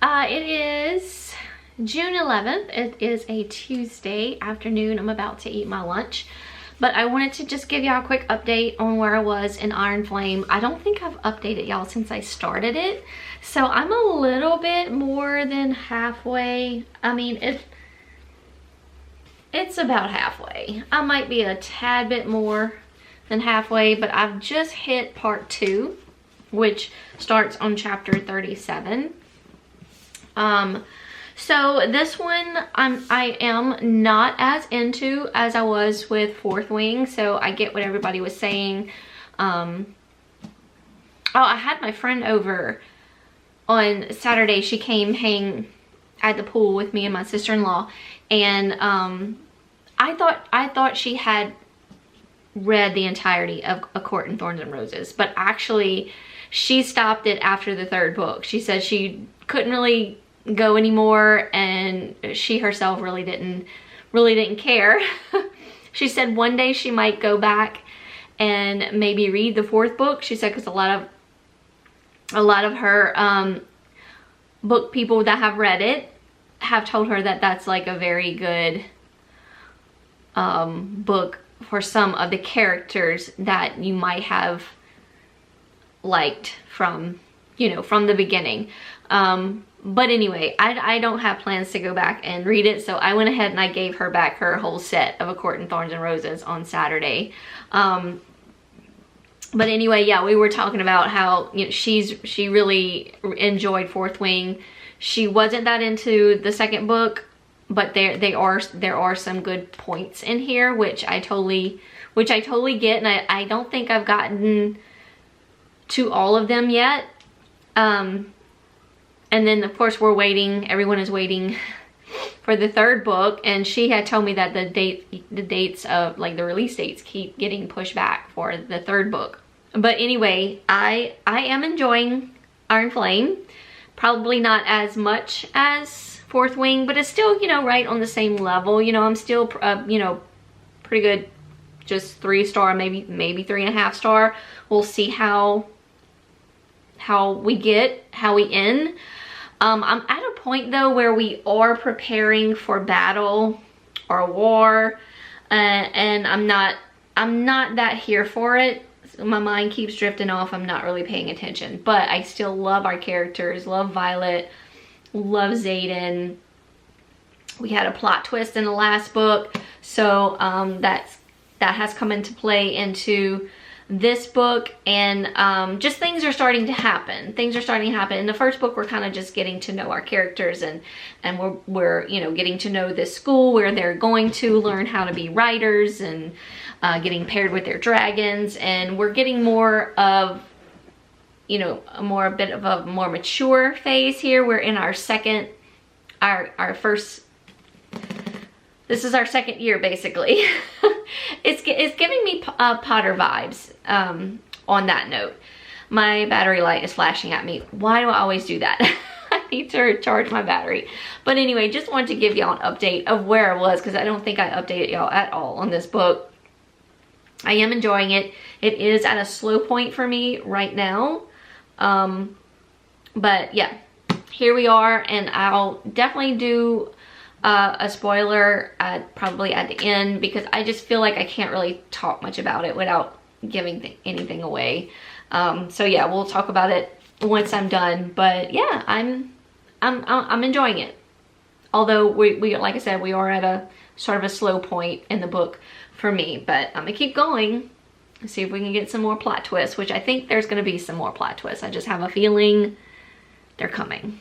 It is June 11th. It is a Tuesday afternoon. I'm about to eat my lunch. But I wanted to just give y'all a quick update on where I was in Iron Flame. I don't think I've updated y'all since I started it. So I'm a little bit more than halfway. I mean, it's about halfway. I might be a tad bit more than halfway, but I've just hit part 2, which starts on chapter 37. So this one I am not as into as I was with Fourth Wing, so I get what everybody was saying. Oh, I had my friend over on Saturday. She came hang at the pool with me and my sister-in-law, and I thought she had read the entirety of A Court in Thorns and Roses, but actually she stopped it after the 3rd book. She said she couldn't really go anymore, and she herself really didn't care. She said one day she might go back and maybe read the 4th book. She said because a lot of her book people that have read it have told her that that's like a very good book for some of the characters that you might have liked from, you know, from the beginning. But anyway, I don't have plans to go back and read it, so I went ahead and I gave her back her whole set of A Court in Thorns and Roses on Saturday. But anyway, yeah, we were talking about how, you know, she really enjoyed Fourth Wing. She wasn't that into the 2nd book, but there are some good points in here, which I totally get, and I don't think I've gotten to all of them yet. And then of course everyone is waiting for the 3rd book, and she had told me that the dates of, like, the release dates keep getting pushed back for the 3rd book. But anyway, I am enjoying Iron Flame. Probably not as much as Fourth Wing, but it's still, you know, right on the same level. You know, I'm still, you know, pretty good, just 3-star, maybe 3.5 star. We'll see how we end. I'm at a point though where we are preparing for battle or war, and I'm not that here for it. My mind keeps drifting off. I'm not really paying attention, but I still love our characters. Love Violet, love Xaden. We had a plot twist in the last book, so that has come into play into this book, and just things are starting to happen. In the 1st book, we're kind of just getting to know our characters, and we're you know, getting to know this school where they're going to learn how to be writers, and getting paired with their dragons, and we're getting more of, you know, a bit of a more mature phase here. We're in our first. This is our 2nd year, basically. It's giving me Potter vibes on that note. My battery light is flashing at me. Why do I always do that? I need to recharge my battery. But anyway, just wanted to give y'all an update of where I was, because I don't think I updated y'all at all on this book. I am enjoying it. It is at a slow point for me right now. But yeah, here we are, and I'll definitely do a spoiler probably at the end, because I just feel like I can't really talk much about it without giving anything away. So yeah, we'll talk about it once I'm done. But yeah, I'm enjoying it. Although we like I said, we are at a sort of a slow point in the book for me, but I'm gonna keep going and see if we can get some more plot twists, which I think there's gonna be some more plot twists. I just have a feeling they're coming.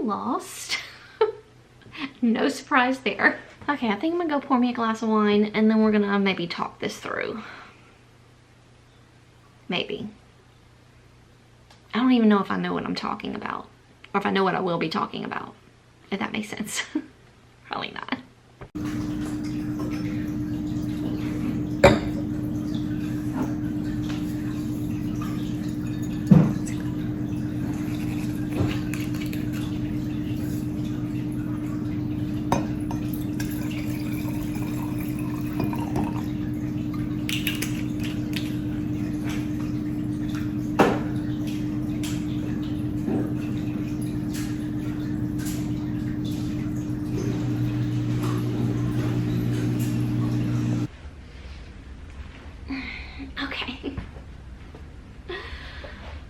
little lost. No surprise there. Okay, I think I'm gonna go pour me a glass of wine and then we're gonna maybe talk this through. Maybe. I don't even know if I know what I'm talking about, or if I know what I will be talking about, if that makes sense. Probably not. Okay.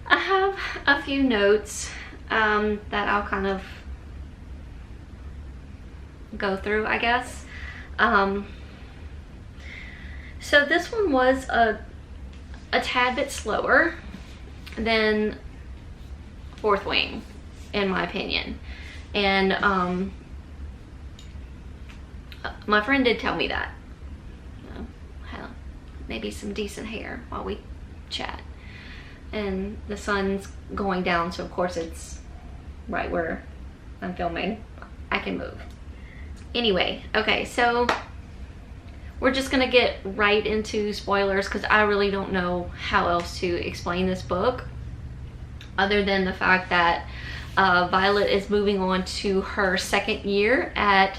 I have a few notes that I'll kind of go through, I guess. So this one was a tad bit slower than Fourth Wing, in my opinion. And my friend did tell me that. Maybe some decent hair while we chat. And the sun's going down, so of course it's right where I'm filming. I can move. Anyway, okay, so we're just gonna get right into spoilers because I really don't know how else to explain this book other than the fact that Violet is moving on to her second year at,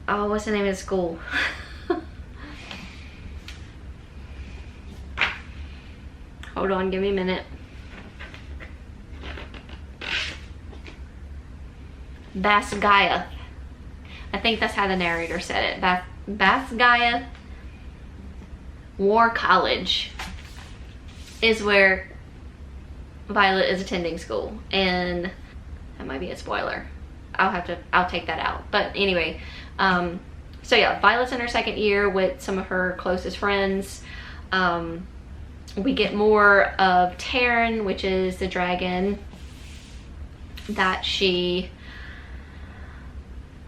oh, what's the name of the school? Hold on, give me a minute. Basgaya. I think that's how the narrator said it. Basgaya War College is where Violet is attending school. And that might be a spoiler. I'll take that out. But anyway, so yeah, Violet's in her second year with some of her closest friends. We get more of Taryn, which is the dragon that she...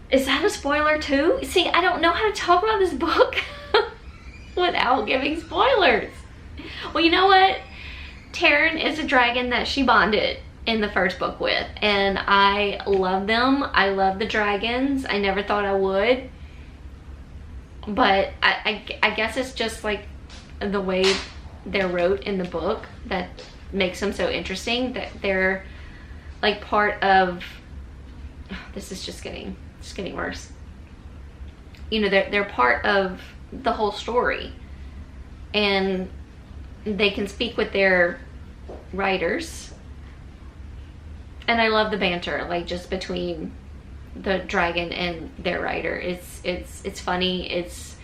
Is that a spoiler too? See, I don't know how to talk about this book without giving spoilers. Well, you know what? Taryn is a dragon that she bonded in the first book with, and I love them. I love the dragons. I never thought I would. But I guess it's just like the way they're wrote in the book that makes them so interesting, that they're like part of, this is just getting worse, you know, they're part of the whole story, and they can speak with their writers. And I love the banter, like just between the dragon and their writer. It's funny, it's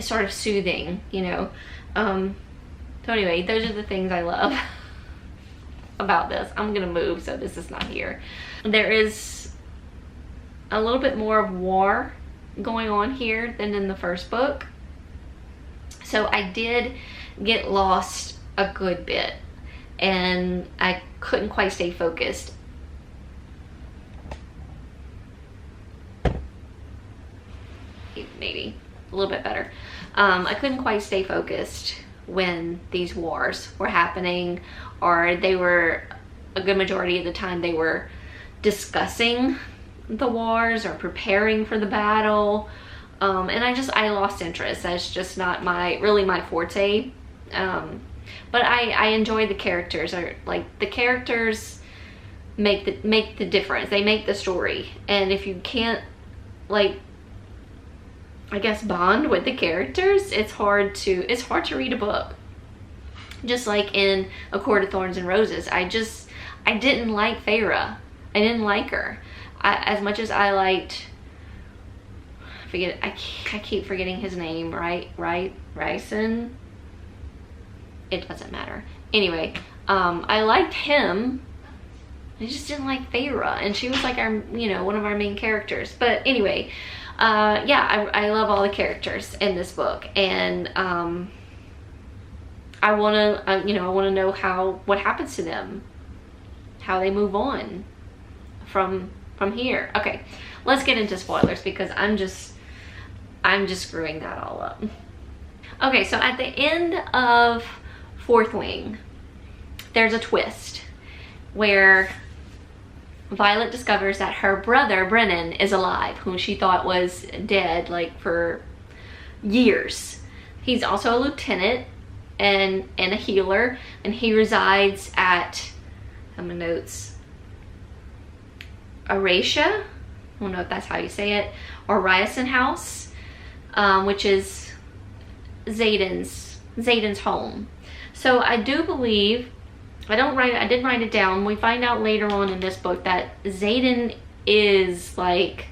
sort of soothing, you know. So anyway, those are the things I love about this. I'm gonna move so this is not here. There is a little bit more of war going on here than in the first book, so I did get lost a good bit and I couldn't quite stay focused. Maybe a little bit better. I couldn't quite stay focused when these wars were happening, or they were, a good majority of the time they were discussing the wars or preparing for the battle, and I lost interest. That's just not really my forte. But I enjoy the characters. Like, the characters make the difference. They make the story, and if you can't, like, I guess, bond with the characters, it's hard to read a book. Just like in A Court of Thorns and Roses, I didn't like Feyre. I didn't like her. As much as I liked, I keep forgetting his name, right? Ryson? It doesn't matter. Anyway, I liked him. I just didn't like Feyre, and she was like our, you know, one of our main characters. But anyway, yeah, I love all the characters in this book, and I want to, you know, I want to know what happens to them. move on from here. Okay, let's get into spoilers because I'm just screwing that all up. Okay, so at the end of Fourth Wing, there's a twist where Violet discovers that her brother Brennan is alive, whom she thought was dead like for years. He's also a lieutenant and a healer, and he resides at, my notes, Aracia, I don't know if that's how you say it, or Ryerson House, which is Xaden's home. So I do believe, I didn't write it down. We find out later on in this book that Xaden is like,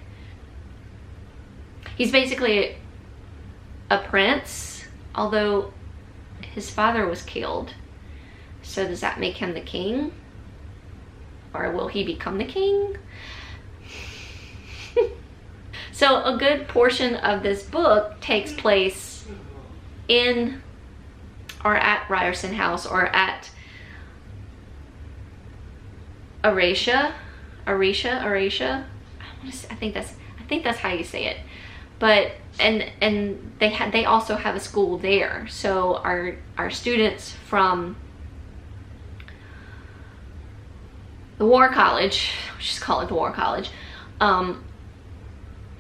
he's basically a prince, although his father was killed. So does that make him the king? Or will he become the king? So a good portion of this book takes place in or at Ryerson House or at Aracia. I think that's how you say it. But and they also have a school there. So our students from the War College, just call it the War College,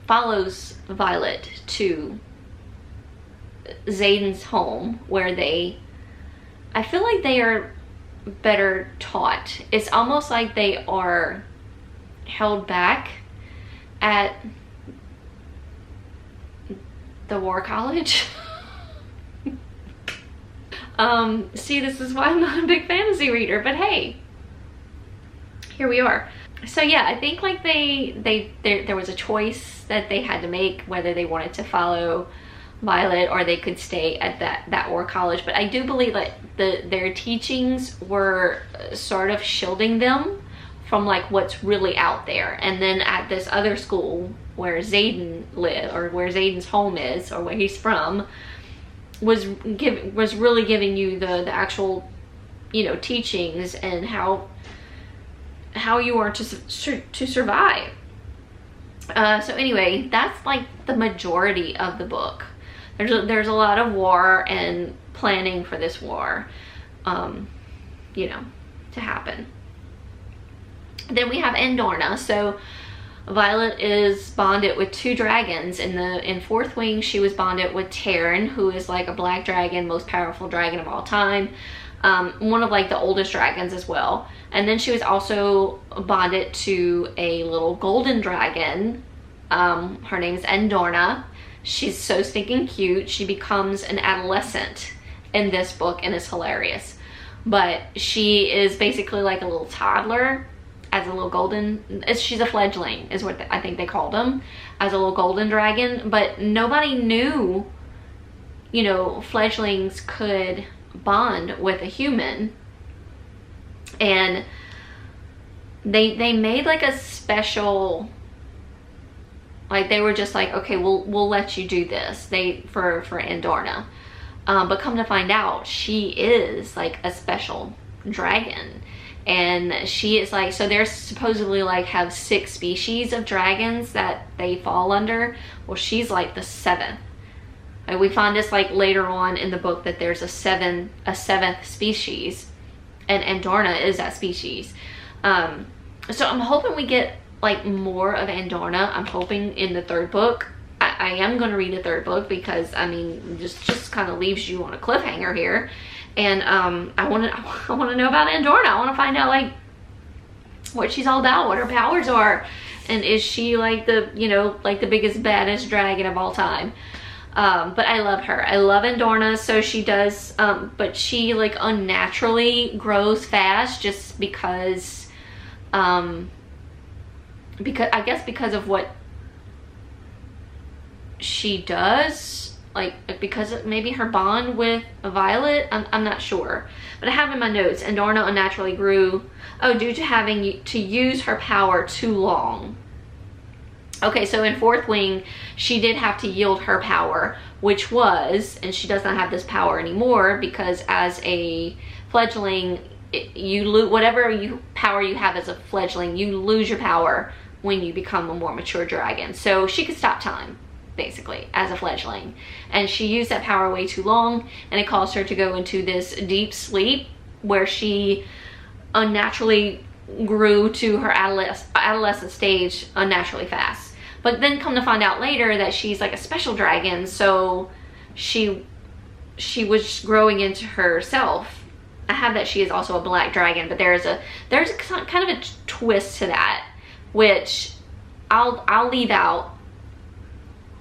follows Violet to Xaden's home, where I feel like they are better taught. It's almost like they are held back at the War College. See, this is why I'm not a big fantasy reader, but hey, here we are. So yeah, I think like there was a choice that they had to make, whether they wanted to follow Violet or they could stay at that War College. But I do believe that their teachings were sort of shielding them from like what's really out there. And then at this other school where Xaden lives, or where Xaden's home is, or where he's from, was really giving you the actual, you know, teachings and how you are to survive. So anyway, that's like the majority of the book. There's a lot of war and planning for this war, you know, to happen. Then we have Endorna. So Violet is bonded with 2 dragons. In Fourth Wing, she was bonded with Terran, who is like a black dragon, most powerful dragon of all time. One of like the oldest dragons as well. And then she was also bonded to a little golden dragon. Her name is Endorna. She's so stinking cute. She becomes an adolescent in this book and it's hilarious. But she is basically like a little toddler as a little golden, she's a fledgling is what I think they called them, as a little golden dragon. But nobody knew, you know, fledglings could bond with a human. And they made like a special, like they were just like, okay, we'll let you do this, for Endorna. But come to find out, she is like a special dragon. And she is like, so there's supposedly like have 6 species of dragons that they fall under. Well, she's like the 7th. And we find this like later on in the book that there's a 7th species, and Endorna is that species. So I'm hoping we get like more of Endorna. I'm hoping in the 3rd book. I am going to read the 3rd book because I mean, just kind of leaves you on a cliffhanger here. And I want to know about Endorna. I want to find out like what she's all about, what her powers are, and is she like the, you know, like the biggest baddest dragon of all time. But I love her. I love Endorna. So she does, but she like unnaturally grows fast just because I guess because of what she does. Like because maybe her bond with Violet, I'm not sure. But I have in my notes, Endorna unnaturally grew, due to having to use her power too long. Okay, so in Fourth Wing, she did have to yield her power, which was, and she does not have this power anymore because as a fledgling, you lose whatever power you have as a fledgling. You lose your power when you become a more mature dragon. So she could stop time, basically, as a fledgling. And she used that power way too long, and it caused her to go into this deep sleep where she unnaturally grew to her adolescent stage unnaturally fast. But then come to find out later that she's like a special dragon, so she was growing into herself. I have that she is also a black dragon, but there's kind of a twist to that, which I'll leave out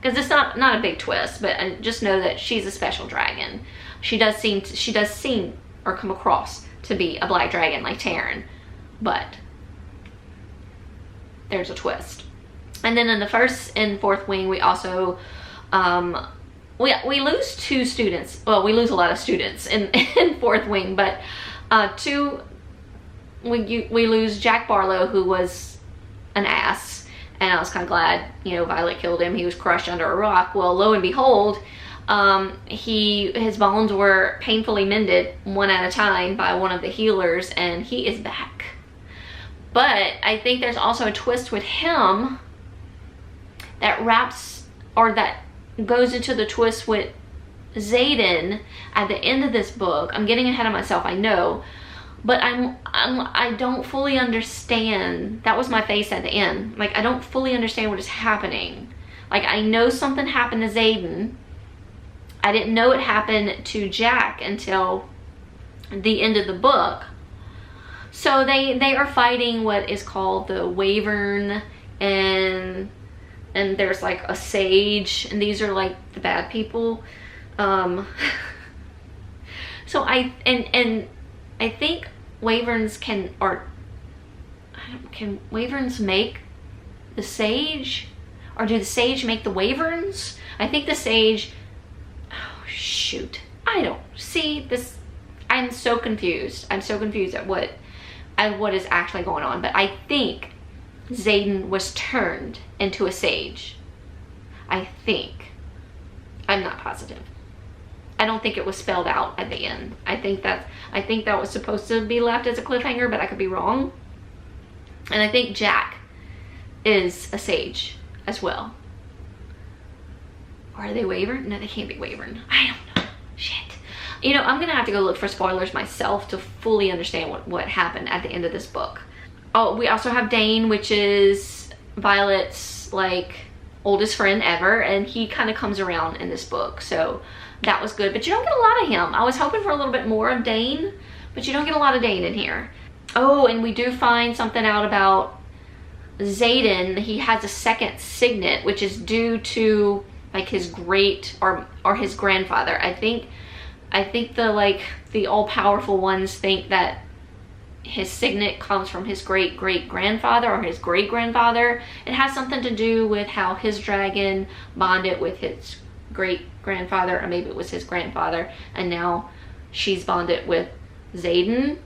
because it's not a big twist, but just know that she's a special dragon. She does seem or come across to be a black dragon like Taryn, but there's a twist. And then in the first and fourth wing, we also we lose 2 students. Well, we lose a lot of students in fourth wing, but we lose Jack Barlow, who was an ass, and I was kind of glad, you know, Violet killed him. He was crushed under a rock. Well, lo and behold, his bones were painfully mended one at a time by one of the healers, and he is back. But I think there's also a twist with him that goes into the twist with Xaden at the end of this book. I'm getting ahead of myself, I know, but I don't fully understand. That was my face at the end. Like, I don't fully understand what is happening. Like, I know something happened to Xaden. I didn't know it happened to Jack until the end of the book. So they are fighting what is called the Wyvern, and there's like a sage, and these are like the bad people. So I think wyverns can wyverns make the sage, or do the sage make the wyverns? I think the sage, oh shoot, I don't see this. I'm so confused. I'm so confused at what is actually going on, but I think Xaden was turned into a sage. I think. I'm not positive. I don't think it was spelled out at the end. I think that was supposed to be left as a cliffhanger, but I could be wrong. And I think Jack is a sage as well. Or are they Wyvern? No, they can't be Wyvern. I don't know. Shit. You know, I'm gonna have to go look for spoilers myself to fully understand what happened at the end of this book. Oh, we also have Dane, which is Violet's like oldest friend ever, and he kind of comes around in this book, so that was good. But you don't get a lot of him. I was hoping for a little bit more of Dane, but you don't get a lot of Dane in here. Oh, and we do find something out about Xaden. He has a second signet, which is due to like his great or his grandfather. I think the all-powerful ones think that his signet comes from his great-great-grandfather or his great-grandfather. It has something to do with how his dragon bonded with his great-grandfather, or maybe it was his grandfather, and now she's bonded with Xaden.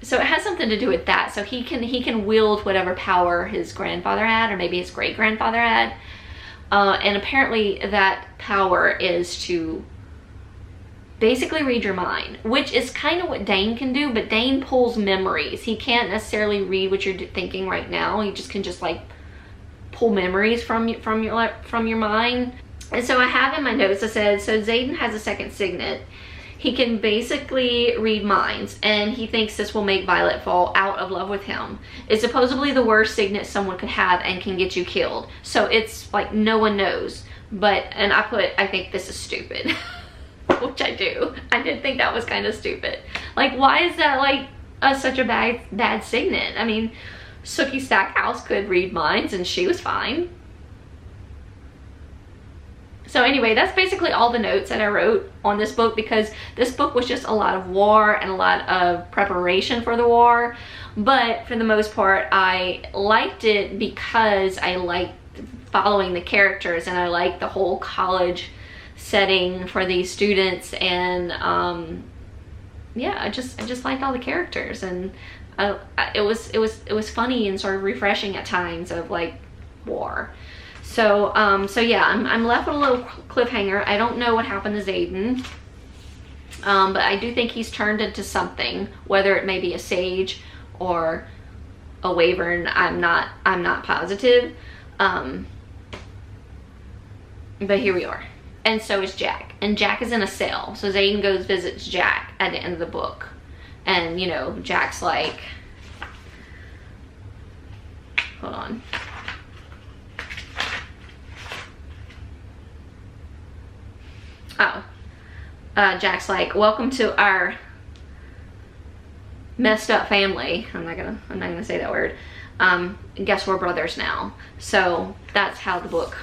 So it has something to do with that. So he can wield whatever power his grandfather had, or maybe his great-grandfather had. And apparently that power is to basically read your mind, which is kind of what Dane can do, but Dane pulls memories. He can't necessarily read what you're thinking right now. He just can like pull memories from your mind. And so I have in my notes, it says, so Xaden has a second signet. He can basically read minds, and he thinks this will make Violet fall out of love with him. It's supposedly the worst signet someone could have and can get you killed. So it's like no one knows. And I think this is stupid. Which I do. I did think that was kind of stupid. Like, why is that like such a bad signet? I mean, Sookie Stackhouse could read minds and she was fine. So anyway, that's basically all the notes that I wrote on this book, because this book was just a lot of war and a lot of preparation for the war. But for the most part, I liked it because I liked following the characters, and I liked the whole college setting for these students, and yeah, I just liked all the characters, and it was funny and sort of refreshing at times of like war. So yeah, I'm left with a little cliffhanger. I don't know what happened to Xaden. But I do think he's turned into something, whether it may be a sage or a wyvern. I'm not positive. But here we are. And so is Jack. And Jack is in a cell. So Xaden goes visits Jack at the end of the book. And, you know, Jack's like, hold on. Oh. Jack's like, welcome to our messed up family. I'm not gonna say that word. Guess we're brothers now. So that's how the book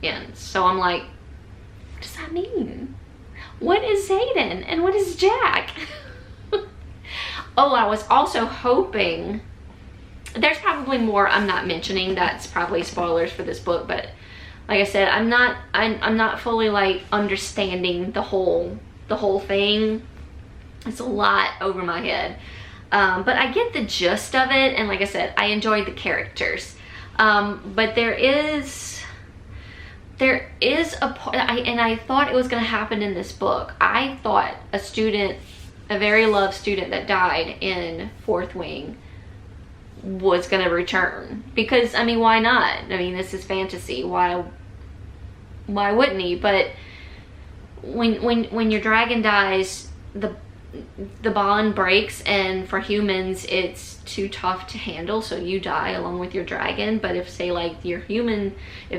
ends. So I'm like, what does that mean? What is Xaden and what is Jack? Oh, I was also hoping, there's probably more I'm not mentioning that's probably spoilers for this book, but like I said, I'm not fully like understanding the whole thing. It's a lot over my head. But I get the gist of it, and like I said, I enjoyed the characters. But there is a point, and I thought it was going to happen in this book. I thought a very loved student that died in Fourth Wing was going to return, because I mean, why not? I mean, this is fantasy. Why wouldn't he? But when your dragon dies, the bond breaks, and for humans it's too tough to handle, so you die along with your dragon. But if, say, like if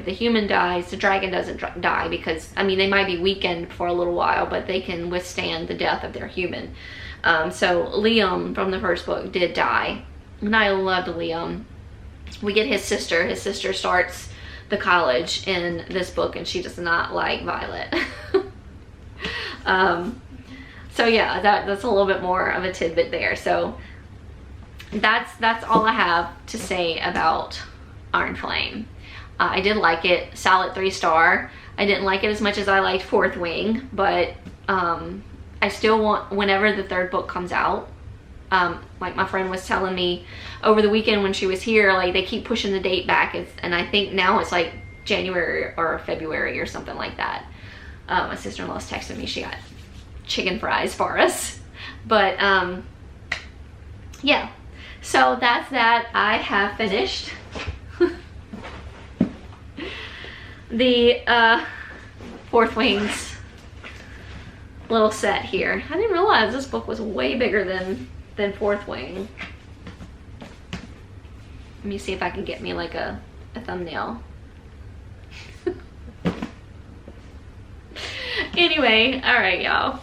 the human dies, the dragon doesn't die, because I mean, they might be weakened for a little while, but they can withstand the death of their human. So Liam from the first book did die, and I loved Liam. We get his sister starts the college in this book, and she does not like Violet. So yeah, that's a little bit more of a tidbit there. So that's all I have to say about Iron Flame. I did like it, solid 3-star. I didn't like it as much as I liked Fourth Wing, but I still want, whenever the third book comes out, like my friend was telling me over the weekend when she was here, like they keep pushing the date back, and I think now it's like January or February or something like that. My sister-in-law's texted me, she got chicken fries for us. But yeah, so that's that. I have finished the Fourth Wings little set here. I didn't realize this book was way bigger than Fourth Wing. Let me see if I can get me like a thumbnail. Anyway, all right, y'all.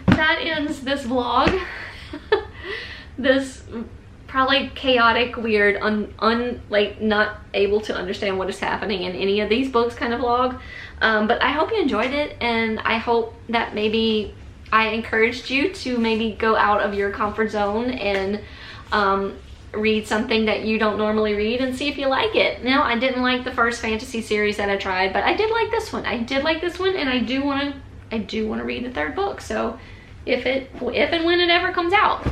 That ends this vlog. This probably chaotic, weird, like not able to understand what is happening in any of these books kind of vlog. But I hope you enjoyed it, and I hope that maybe I encouraged you to maybe go out of your comfort zone and read something that you don't normally read and see if you like it. Now, I didn't like the first fantasy series that I tried, but I did like this one. I did like this one, and I do want to read the third book. So if and when it ever comes out.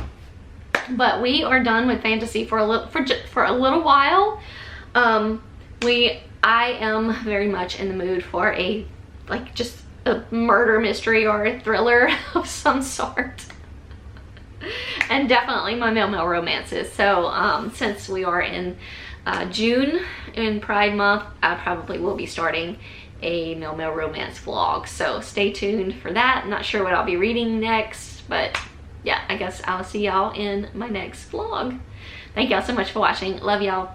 But we are done with fantasy for a little while. I am very much in the mood for just a murder mystery or a thriller of some sort. And definitely my male romances. So since we are in June, in Pride Month, I probably will be starting a male romance vlog. So stay tuned for that. I'm not sure what I'll be reading next, but yeah, I guess I'll see y'all in my next vlog. Thank y'all so much for watching. Love y'all.